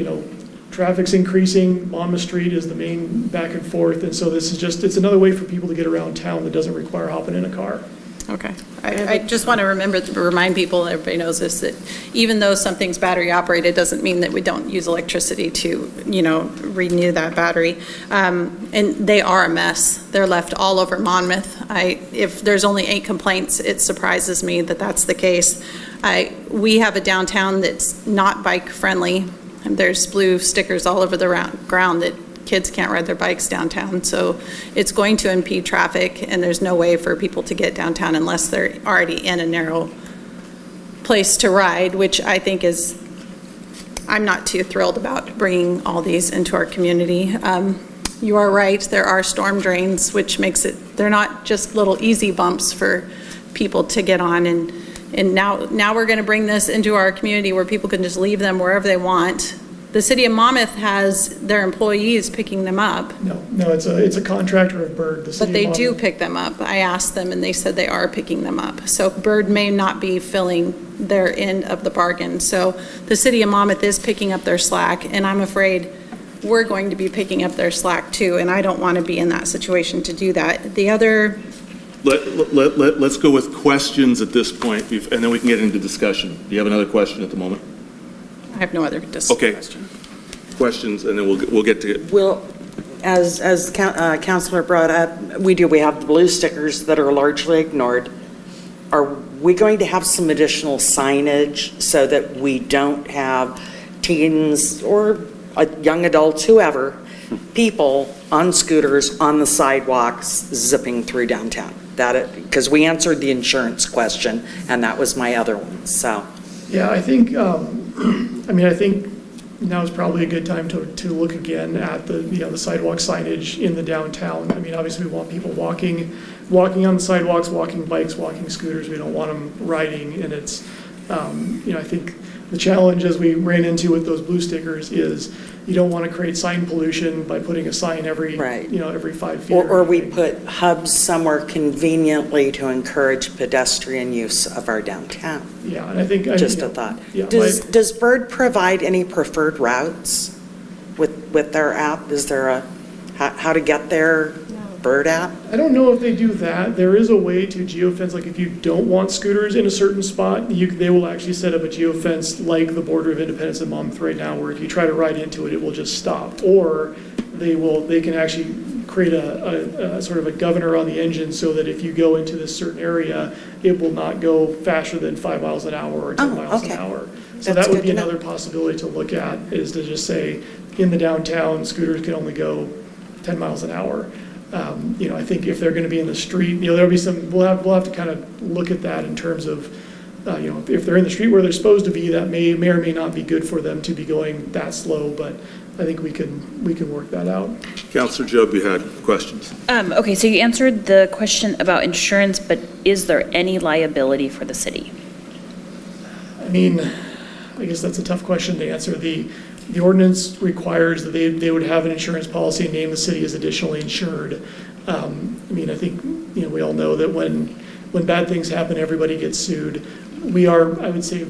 traffic's increasing. Monmouth Street is the main back and forth, and so this is it's another way for people to get around town that doesn't require hopping in a car. Okay. I just want to remind people, everybody knows this, that even though something's battery operated, doesn't mean that we don't use electricity to, renew that battery. And they are a mess. They're left all over Monmouth. If there's only 8 complaints, it surprises me that that's the case. We have a downtown that's not bike friendly. There's blue stickers all over the ground that kids can't ride their bikes downtown, so it's going to impede traffic, and there's no way for people to get downtown unless they're already in a narrow place to ride, which I think I'm not too thrilled about bringing all these into our community. You are right, there are storm drains, which makes they're not just little easy bumps for people to get on, and now we're going to bring this into our community where people can just leave them wherever they want. The city of Monmouth has their employees picking them up. No, it's a contractor of Bird. But they do pick them up. I asked them, and they said they are picking them up. So Bird may not be filling their end of the bargain. So the city of Monmouth is picking up their slack, and I'm afraid we're going to be picking up their slack too, and I don't want to be in that situation to do that. The other... Let's go with questions at this point, and then we can get into discussion. Do you have another question at the moment? I have no other question. Questions, and then we'll get to it. Well, as Councilor brought up, we have the blue stickers that are largely ignored. Are we going to have some additional signage so that we don't have teens or young adults, whoever, people on scooters on the sidewalks zipping through downtown. Because we answered the insurance question, and that was my other one, so. Yeah, I think, I think now is probably a good time to look again at the sidewalk signage in the downtown. I mean, obviously, we want people walking on the sidewalks, walking bikes, walking scooters. We don't want them riding, and it's, I think the challenge, as we ran into with those blue stickers, is you don't want to create sign pollution by putting a sign every 5 feet. Or we put hubs somewhere conveniently to encourage pedestrian use of our downtown. Yeah, and I think. Just a thought. Yeah, Does Bird provide any preferred routes with their app? Is there how to get there? Bird app? I don't know if they do that. There is a way to geofence, like if you don't want scooters in a certain spot, they will actually set up a geofence like the border of Independence in Monmouth right now, where if you try to ride into it, it will just stop. Or they can actually create a sort of a governor on the engine so that if you go into this certain area, it will not go faster than 5 miles an hour or 10 miles an hour. So That's that would good be to know. another possibility to look at, is to just say, in the downtown, scooters can only go 10 miles an hour. I think if they're going to be in the street, there'll be some, we'll have to kind of look at that in terms of, if they're in the street where they're supposed to be, that may or may not be good for them to be going that slow, but I think we can work that out. Counselor Job, you had questions? Okay, so you answered the question about insurance, but is there any liability for the city? I mean, I guess that's a tough question to answer. The ordinance requires that they would have an insurance policy and name the city as additionally insured. I think, we all know that when bad things happen, everybody gets sued. We are, I would say,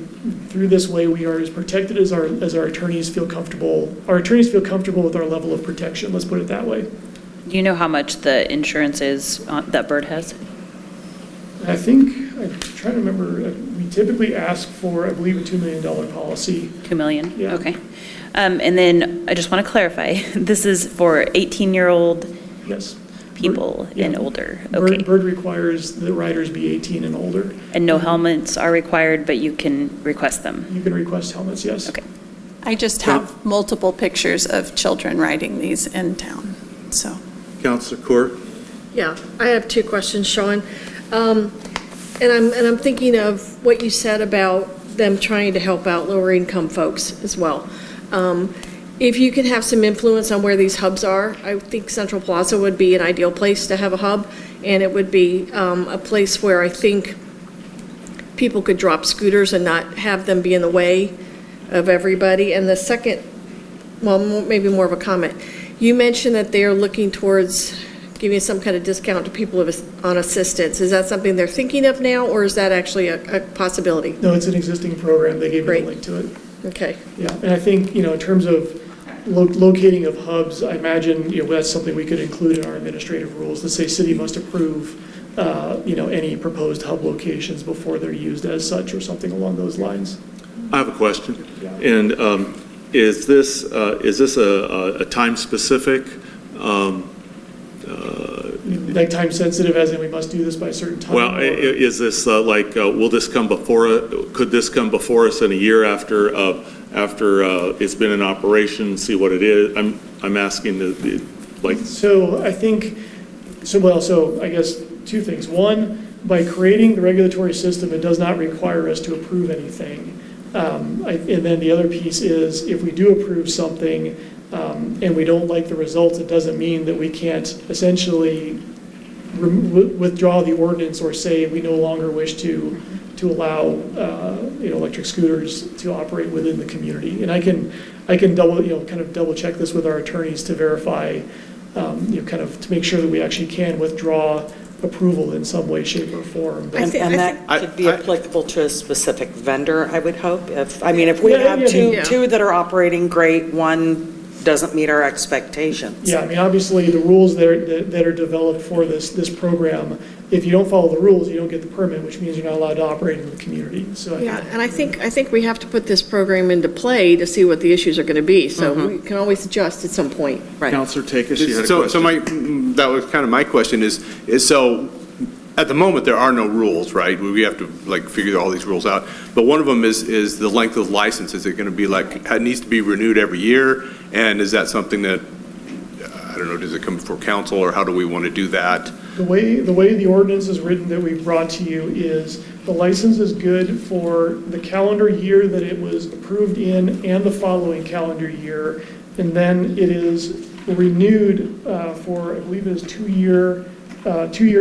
through this way, we are as protected as our attorneys feel comfortable. Our attorneys feel comfortable with our level of protection, let's put it that way. Do you know how much the insurance is that Bird has? I think, I'm trying to remember, we typically ask for, I believe, a $2 million policy. $2 million? Yeah. Okay. And then I just want to clarify, this is for 18-year-old Yes. people Yeah. and older. Okay. Bird requires that riders be 18 and older. And no helmets are required, but you can request them. You can request helmets, yes. Okay. I just have multiple pictures of children riding these in town, so. Counselor Court? Yeah, I have two questions, Sean. And I'm thinking of what you said about them trying to help out lower income folks as well. If you can have some influence on where these hubs are, I think Central Plaza would be an ideal place to have a hub, and it would be a place where I think people could drop scooters and not have them be in the way of everybody. And the second, well, maybe more of a comment. You mentioned that they're looking towards giving some kind of discount to people on assistance. Is that something they're thinking of now, or is that actually a possibility? No, it's an existing program. They gave me Great. a link to it. Okay. Yeah, and I think, in terms of locating of hubs, I imagine, that's something we could include in our administrative rules that say city must approve, any proposed hub locations before they're used as such or something along those lines. I have a question. Yeah. And is this a time-specific? Like time sensitive, as in we must do this by a certain time? Well, or- is this will this come before, could this come before us in a year after it's been in operation, see what it is? I'm asking So I think, so I guess two things. One, by creating the regulatory system, it does not require us to approve anything. And then the other piece is, if we do approve something and we don't like the results, it doesn't mean that we can't essentially withdraw the ordinance or say we no longer wish to allow electric scooters to operate within the community. And I can double check this with our attorneys to verify, to make sure that we actually can withdraw approval in some way, shape, or form. And that could be applicable to a specific vendor, I would hope. If we Yeah, have yeah. two that are operating great, one doesn't meet our expectations. Yeah, obviously, the rules that are developed for this program, if you don't follow the rules, you don't get the permit, which means you're not allowed to operate in the community. So Yeah, and I think we have to put this program into play to see what the issues are going to be. So we can always adjust at some point. Right. Counselor Takis, you had a So question? that was kind of my question is so at the moment, there are no rules, right? We have to figure all these rules out. But one of them is the length of the license. Is it going to be it needs to be renewed every year? And is that something that don't know, does it come before council, or how do we want to do that? The way the ordinance is written that we've brought to you is the license is good for the calendar year that it was approved in and the following calendar year. And then it is renewed for, I believe it is 2-year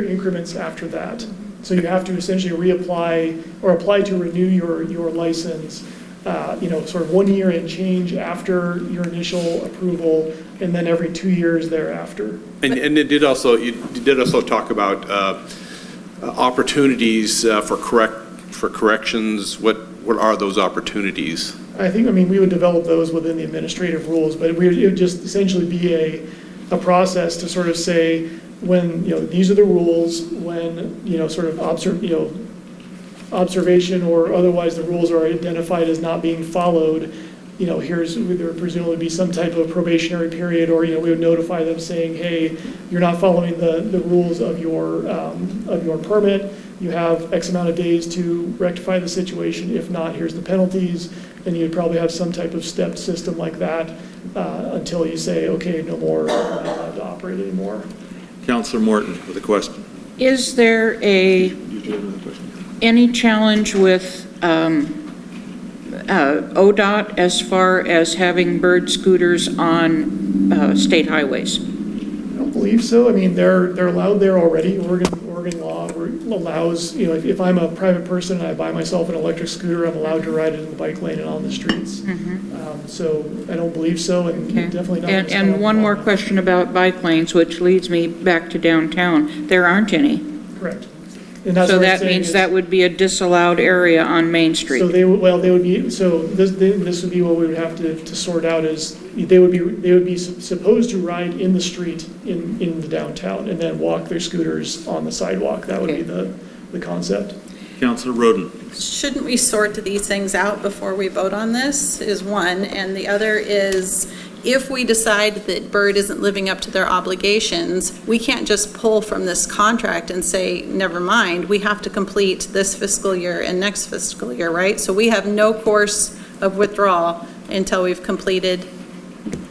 increments after that. So you have to essentially reapply or apply to renew your license, sort of 1 year and change after your initial approval, and then every 2 years thereafter. And you did also talk about opportunities for corrections. What are those opportunities? I think, we would develop those within the administrative rules, but it would just essentially be a process to sort of say, when, these are the rules, when, sort of observation or otherwise the rules are identified as not being followed, there would presumably be some type of probationary period, or, we would notify them saying, hey, you're not following the rules of your permit. You have X amount of days to rectify the situation. If not, here's the penalties. And you'd probably have some type of stepped system like that until you say, okay, no more, we're not allowed to operate anymore. Councilor Morton with a question. Is there any challenge with ODOT as far as having bird scooters on state highways? I don't believe so. They're allowed there already. Oregon law allows, if I'm a private person and I buy myself an electric scooter, I'm allowed to ride it in the bike lane and on the streets. So I don't believe so, and definitely not. And one more question about bike lanes, which leads me back to downtown. There aren't any. Correct. And that's So what I'm that saying means is- that would be a disallowed area on Main Street. So this would be what we would have to sort out is, they would be supposed to ride in the street in the downtown and then walk their scooters on the sidewalk. That would be the concept. Councilor Roden. Shouldn't we sort these things out before we vote on this, is one, and the other is, if we decide that Bird isn't living up to their obligations, we can't just pull from this contract and say, never mind, we have to complete this fiscal year and next fiscal year, right? So we have no course of withdrawal until we've completed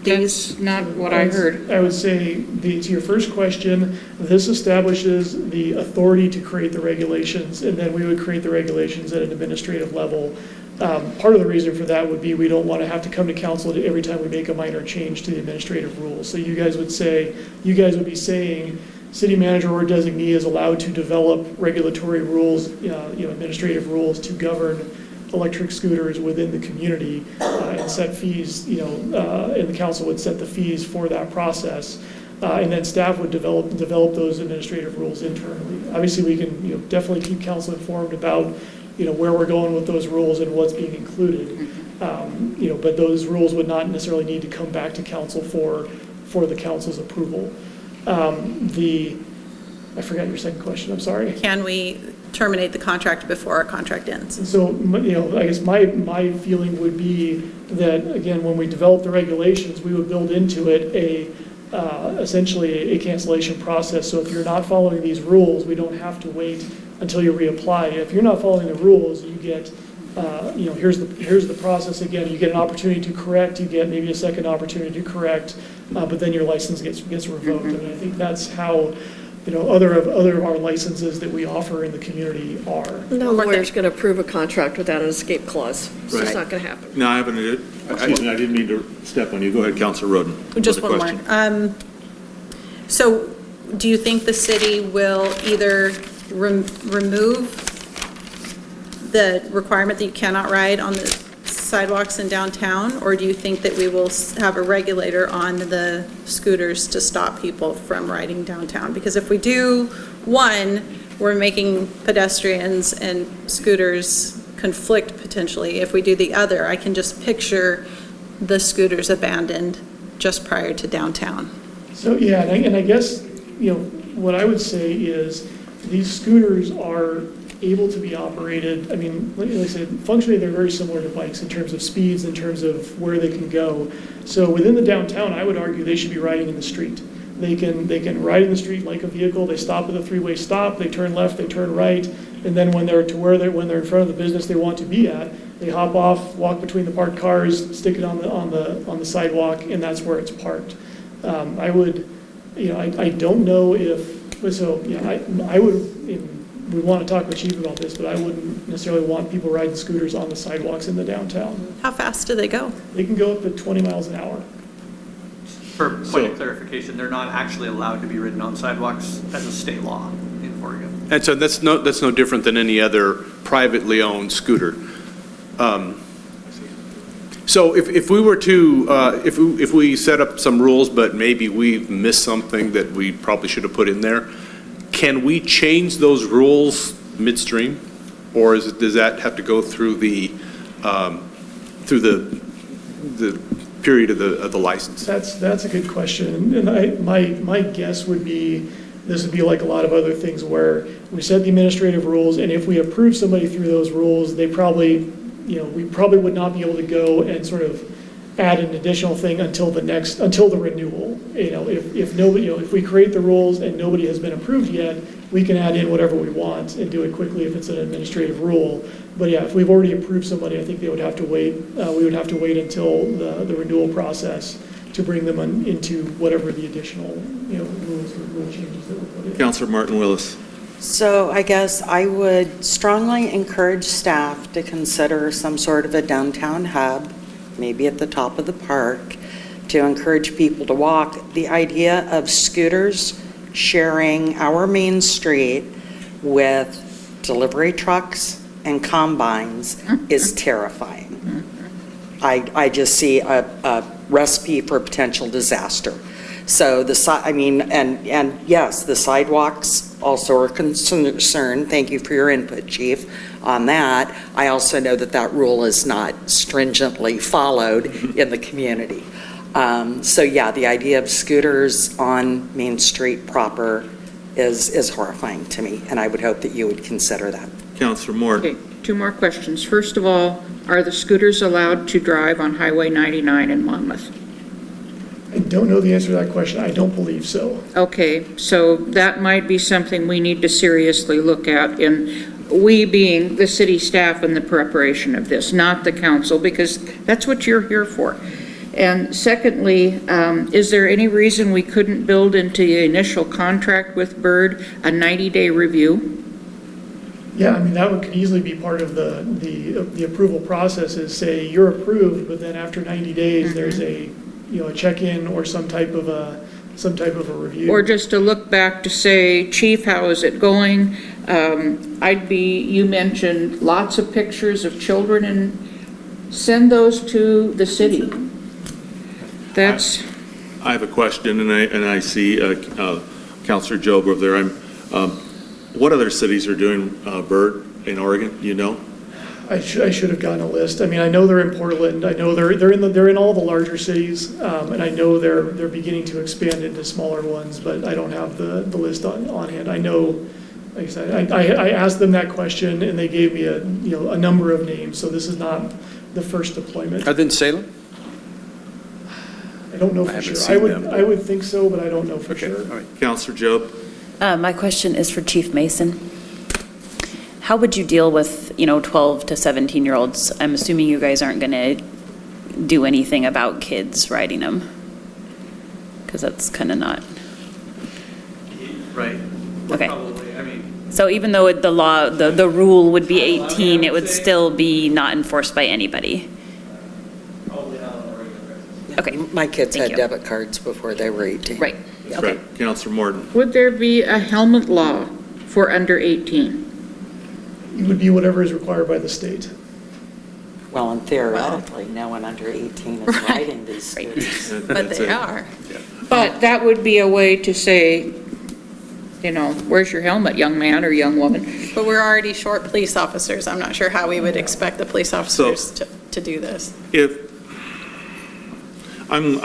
these. That's not what I heard. I would say, to your first question, this establishes the authority to create the regulations, and then we would create the regulations at an administrative level. Part of the reason for that would be we don't want to have to come to council every time we make a minor change to the administrative rules. So you guys would be saying, city manager or designee is allowed to develop regulatory rules, administrative rules to govern electric scooters within the community and set fees, and the council would set the fees for that process. And then staff would develop those administrative rules internally. Obviously, we can definitely keep council informed about where we're going with those rules and what's being included. But those rules would not necessarily need to come back to council for the council's approval. I forgot your second question, I'm sorry. Can we terminate the contract before our contract ends? So, I guess my feeling would be that, again, when we develop the regulations, we would build into it essentially a cancellation process. So if you're not following these rules, we don't have to wait until you reapply. If you're not following the rules, you get, here's the process again. You get an opportunity to correct. You get maybe a second opportunity to correct, but then your license gets revoked. I think that's how other of our licenses that we offer in the community are. No lawyer's going to approve a contract without an escape clause. So it's Right. not going to happen. No, I haven't. Excuse me, I didn't mean to step on you. Go ahead, Councilor Roden. Just with a one question. more. So do you think the city will either remove the requirement that you cannot ride on the sidewalks in downtown, or do you think that we will have a regulator on the scooters to stop people from riding downtown? Because if we do one, we're making pedestrians and scooters conflict potentially. If we do the other, I can just picture the scooters abandoned just prior to downtown. So, yeah, and I guess, what I would say is these scooters are able to be operated, like I said, functionally they're very similar to bikes in terms of speeds, in terms of where they can go. So within the downtown, I would argue they should be riding in the street. They can ride in the street like a vehicle. They stop at a three-way stop, they turn left, they turn right, and then when they're in front of the business they want to be at, they hop off, walk between the parked cars, stick it on the sidewalk, and that's where it's parked. I would I don't know if, so, yeah, I would, we want to talk with Chief about this, but I wouldn't necessarily want people riding scooters on the sidewalks in the downtown. How fast do they go? They can go up to 20 miles an hour. For point of clarification, they're not actually allowed to be ridden on sidewalks as a state law in Oregon. And so that's no different than any other privately owned scooter. So if we were to, if we set up some rules, but maybe we've missed something that we probably should have put in there, can we change those rules midstream? Or does that have to go through the period of the license? That's a good question. And my guess would be, this would be like a lot of other things where we set the administrative rules, and if we approve somebody through those rules, they probably, we probably would not be able to go and sort of add an additional thing until the renewal. If nobody, if we create the rules and nobody has been approved yet, we can add in whatever we want and do it quickly if it's an administrative rule. But yeah, if we've already approved somebody, I think they would have to wait. We would have to wait until the renewal process to bring them into whatever the additional, rules or rule changes that were put in. Councilor Martin Willis. So I guess I would strongly encourage staff to consider some sort of a downtown hub, maybe at the top of the park, to encourage people to walk. The idea of scooters sharing our main street with delivery trucks and combines is terrifying. I just see a recipe for potential disaster. So and yes, the sidewalks also are concerned. Thank you for your input, Chief, on that. I also know that rule is not stringently followed in the community. So yeah, the idea of scooters on Main Street proper is horrifying to me, and I would hope that you would consider that. Councilor Morton. Okay, 2 more questions. First of all, are the scooters allowed to drive on Highway 99 in Monmouth? I don't know the answer to that question. I don't believe so. Okay, so that might be something we need to seriously look at, and we being the city staff in the preparation of this, not the council, because that's what you're here for. And secondly, is there any reason we couldn't build into the initial contract with Bird a 90-day review? Yeah, that could easily be part of the approval process, is say you're approved, but then after 90 days, there's a check-in or some type of a review. Or just to look back to say, Chief, how is it going? You mentioned lots of pictures of children, and send those to the city. I have a question, and I see Councilor Job over there. What other cities are doing Bird in Oregon? I should have gotten a list. I know they're in Portland. I know they're in all the larger cities, and I know they're beginning to expand into smaller ones. But I don't have the list on hand. I know, like I said, I asked them that question, and they gave me a number of names. So this is not the first deployment. Are they in Salem? I don't know for sure. I would think so, but I don't know for sure. All right. Councilor Job. My question is for Chief Mason. How would you deal with, 12 to 17-year-olds? I'm assuming you guys aren't going to do anything about kids riding them, because that's kind of not. Right. Okay. Probably, So even though the law, the rule would be 18, it would still be not enforced by anybody? probably not on a regular basis. Okay. My kids Thank had you. debit cards before they were 18. Right. That's Okay. right. Councilor Morton. Would there be a helmet law for under 18? It would be whatever is required by the state. Well, and theoretically, no one under 18 is riding these scooters. But they are. But that would be a way to say, where's your helmet, young man or young woman? But we're already short police officers. I'm not sure how we would expect the police officers to do this. I'm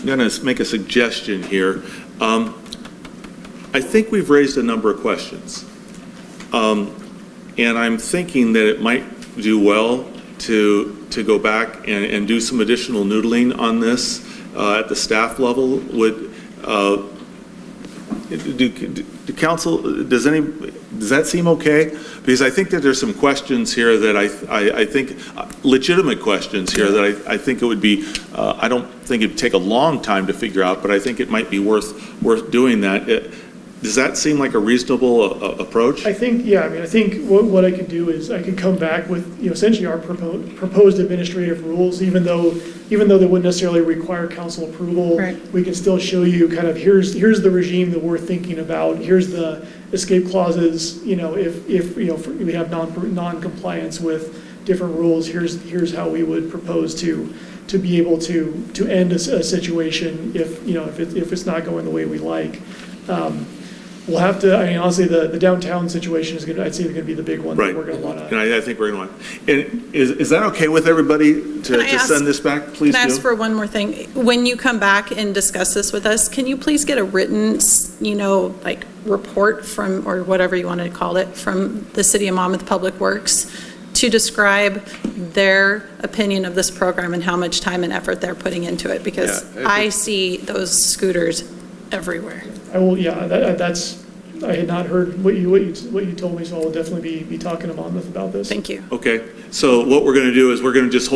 going to make a suggestion here. I think we've raised a number of questions. And I'm thinking that it might do well to go back and do some additional noodling on this at the staff level. do council, does that seem okay? Because I think that there's some questions here that I think, legitimate questions here that I think it would be, I don't think it'd take a long time to figure out, but I think it might be worth doing that. Does that seem like a reasonable approach? I think, yeah, I mean, I think what I could do is I could come back with, essentially our proposed administrative rules, even though they wouldn't necessarily require council approval. Right. We can still show you kind of, here's the regime that we're thinking about, here's the escape clauses, if we have non-compliance with different rules, here's how we would propose to be able to end a situation if it's not going the way we like. We'll have to, I mean, honestly, the downtown situation is I'd say, going to be the big one that Right. we're going to want to. And I think we're going to want, and is that okay with everybody to send this back? Please Can I do. ask for one more thing? When you come back and discuss this with us, can you please get a written, like report from, or whatever you want to call it, from the City of Monmouth Public Works to describe their opinion of this program and how much time and effort they're putting into it? Because I see those scooters everywhere. I will, I had not heard what you told me, so I'll definitely be talking to Monmouth about this. Thank you. Okay, so what we're going to do is we're going to just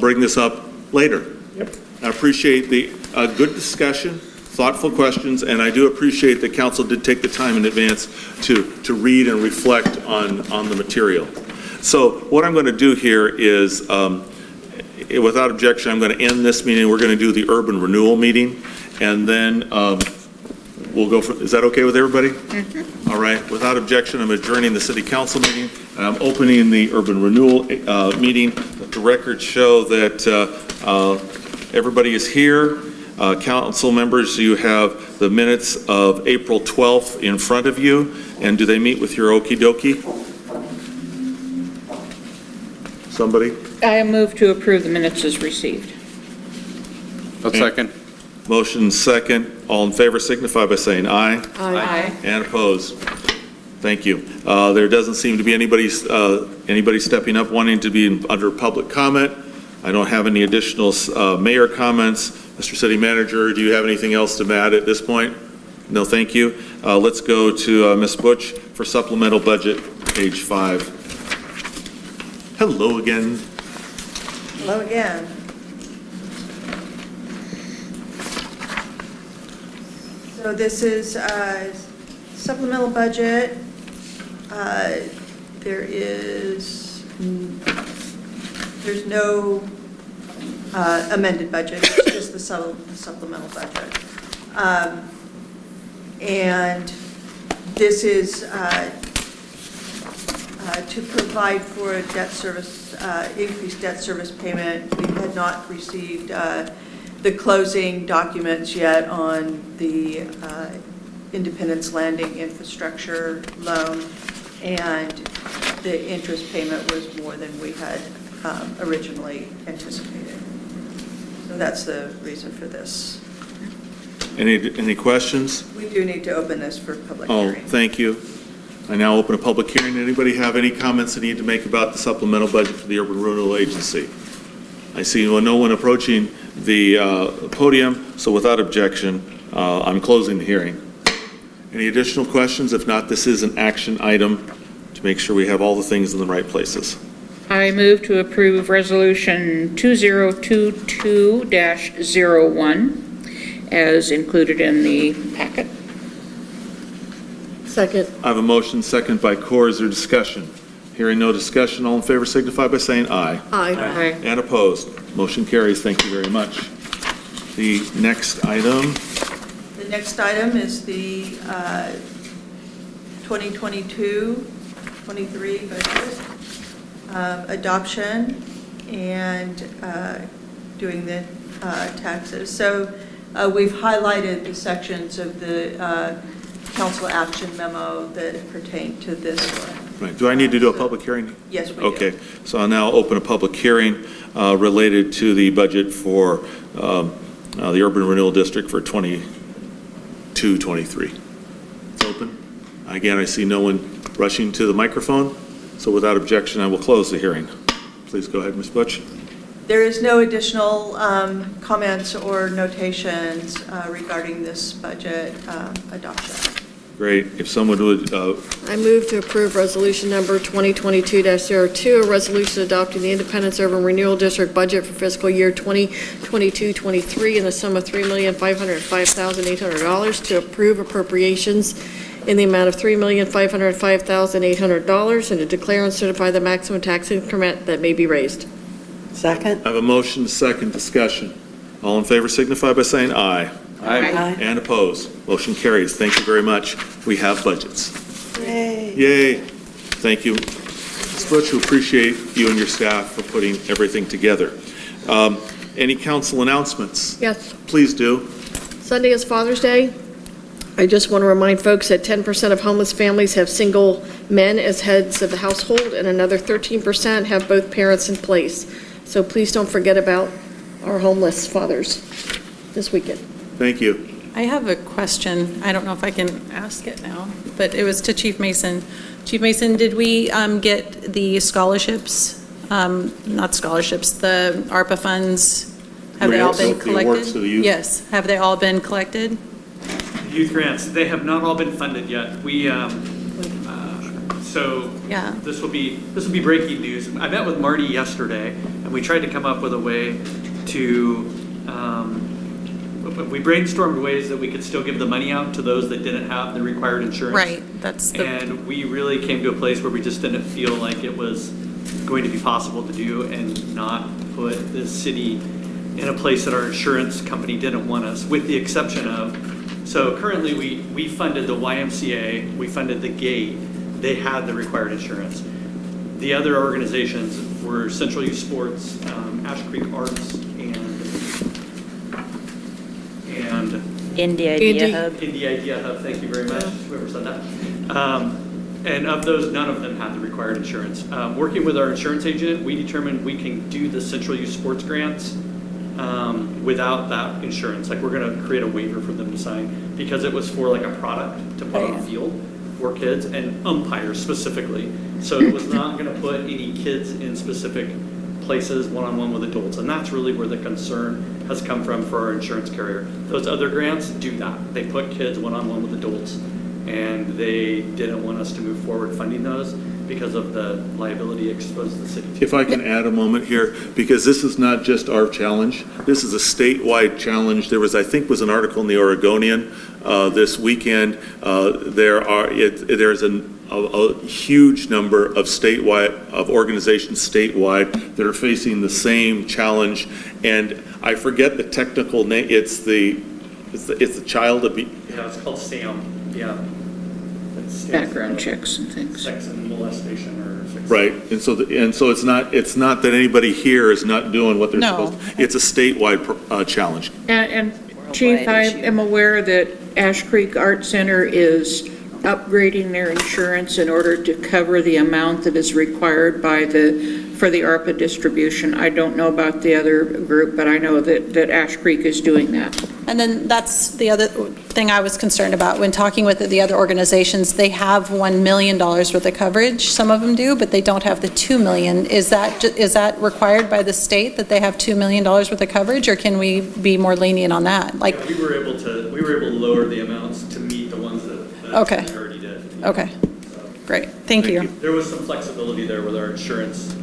bring this up later. Yep. I appreciate the good discussion, thoughtful questions, and I do appreciate that council did take the time in advance to read and reflect on the material. So what I'm going to do here is, without objection, I'm going to end this meeting. We're going to do the urban renewal meeting, and then we'll go for, is that okay with everybody? Mm-hmm. All right, without objection, I'm adjourning the city council meeting, and I'm opening the urban renewal meeting. The records show that everybody is here. Council members, you have the minutes of April 12th in front of you, and do they meet with your okey-dokey? Somebody? I move to approve the minutes as received. A second. Motion second. All in favor signify by saying aye. Aye. And opposed? Thank you. There doesn't seem to be anybody stepping up wanting to be under public comment. I don't have any additional mayor comments. Mr. City Manager, do you have anything else to add at this point? No, thank you. Let's go to Ms. Butch for supplemental budget, page 5. Hello again. Hello again. So this is supplemental budget. There's no amended budget, it's just the supplemental budget. And this is to provide for a debt service, increased debt service payment. We had not received the closing documents yet on the Independence Landing infrastructure loan, and the interest payment was more than we had originally anticipated. So that's the reason for this. Any questions? We do need to open this for public Oh, hearing. thank you. I now open a public hearing. Anybody have any comments they need to make about the supplemental budget for the Urban Renewal Agency? I see no one approaching the podium, so without objection, I'm closing the hearing. Any additional questions? If not, this is an action item to make sure we have all the things in the right places. I move to approve Resolution 2022-01 as included in the packet. Second. I have a motion, second by Core. Is there discussion? Hearing no discussion, all in favor signify by saying aye. Aye. And opposed. Motion carries. Thank you very much. The next item. The next item is the 2022-23 budget adoption and doing the taxes. So we've highlighted the sections of the council action memo that pertain to this one. Right. Do I need to do a public hearing? Yes, we do. Okay. So I'll now open a public hearing related to the budget for the Urban Renewal District for 22-23. It's open. Again, I see no one rushing to the microphone, so without objection, I will close the hearing. Please go ahead, Ms. Butch. There is no additional comments or notations regarding this budget adoption. Great. If someone would, I move to approve resolution number 2022-02, a resolution adopting the Independence Urban Renewal District budget for fiscal year 2022-23 in the sum of $3,505,800 to approve appropriations in the amount of $3,505,800 and to declare and certify the maximum tax increment that may be raised. Second? I have a motion, second discussion. All in favor signify by saying aye. Aye. And opposed. Motion carries. Thank you very much. We have budgets. Yay. Yay. Thank you. Much to appreciate you and your staff for putting everything together. Any council announcements? Yes. Please do. Sunday is Father's Day. I just want to remind folks that 10% of homeless families have single men as heads of the household, and another 13% have both parents in place. So please don't forget about our homeless fathers this weekend. Thank you. I have a question. I don't know if I can ask it now, but it was to Chief Mason. Chief Mason, did we get the scholarships, not scholarships, the ARPA funds? Have they all been Grants, the awards collected? to the youth? Yes. Have they all been collected? Youth grants, they have not all been funded yet. So Yeah. this will be breaking news. I met with Marty yesterday, and we tried to come up with a way to, we brainstormed ways that we could still give the money out to those that didn't have the required insurance. Right, that's the, And we really came to a place where we just didn't feel like it was going to be possible to do and not put the city in a place that our insurance company didn't want us, with the exception of, so currently we funded the YMCA, we funded the gate, they had the required insurance. The other organizations were Central Youth Sports, Ash Creek Arts, and Indie Idea Indie. Hub. Indie Idea Hub, thank you very much, whoever said that. And of those, none of them had the required insurance. Working with our insurance agent, we determined we can do the Central Youth Sports grants without that insurance. Like, we're gonna create a waiver for them to sign, because it was for like a product to put on the field for kids and umpires specifically. So it was not gonna put any kids in specific places one-on-one with adults. And that's really where the concern has come from for our insurance carrier. Those other grants do that. They put kids one-on-one with adults, and they didn't want us to move forward funding those because of the liability exposed to the city. If I can add a moment here, because this is not just our challenge, this is a statewide challenge. There was, I think, was an article in the Oregonian this weekend. There's a huge number of organizations statewide that are facing the same challenge, and I forget the technical name. It's the child abuse. Yeah, it's called SAM, yeah. Background checks and things. Sex and molestation or sex. Right, and so it's not that anybody here is not doing what they're No. supposed to. It's a statewide challenge. And Chief, I am aware that Ash Creek Art Center is upgrading their insurance in order to cover the amount that is required for the ARPA distribution. I don't know about the other group, but I know that Ash Creek is doing that. and then that's the other thing I was concerned about when talking with the other organizations. They have $1 million worth of coverage. Some of them do, but they don't have the $2 million. Is that required by the state that they have $2 million worth of coverage, or can we be more lenient on that? Like, Yeah, we were able to lower the amounts to meet the ones that Okay. we already did. okay, great, thank you. There was some flexibility there with our insurance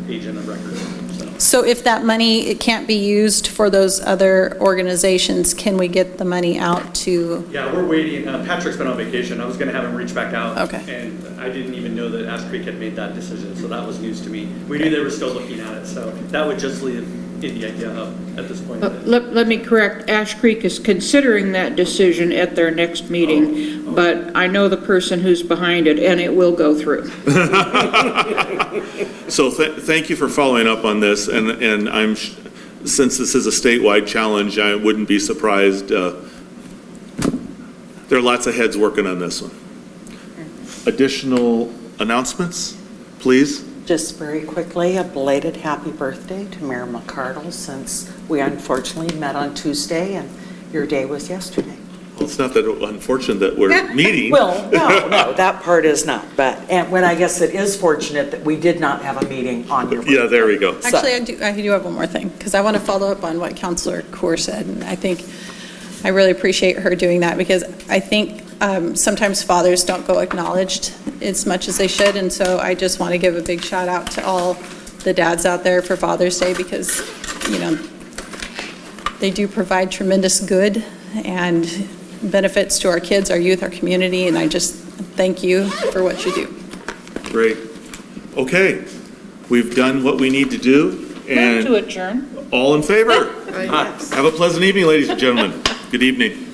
agent of record, so. So if that money, it can't be used for those other organizations, can we get the money out to? Yeah, we're waiting. Patrick's been on vacation. I was going to have him reach back out. Okay. And I didn't even know that Ash Creek had made that decision, so that was news to me. We knew they were still looking at it, so that would just leave Indie Idea Hub at this point. Let me correct, Ash Creek is considering that decision at their next meeting, but I know the person who's behind it, and it will go through. So thank you for following up on this, and since this is a statewide challenge, I wouldn't be surprised. There are lots of heads working on this one. Additional announcements, please? Just very quickly, a belated happy birthday to Mayor McCardle, since we unfortunately met on Tuesday and your day was yesterday. Well, it's not that unfortunate that we're meeting. Well, no, that part is not. And when I guess it is fortunate that we did not have a meeting on your birthday. Yeah, there we go. Actually, I do have one more thing, because I want to follow up on what Councilor Kaur said, and I think I really appreciate her doing that, because I think sometimes fathers don't go acknowledged as much as they should, and so I just want to give a big shout out to all the dads out there for Father's Day, because, you know, they do provide tremendous good and benefits to our kids, our youth, our community, and I just thank you for what you do. Great. Okay, we've done what we need to do, and Move to adjourn. all in favor? Have a pleasant evening, ladies and gentlemen. Good evening.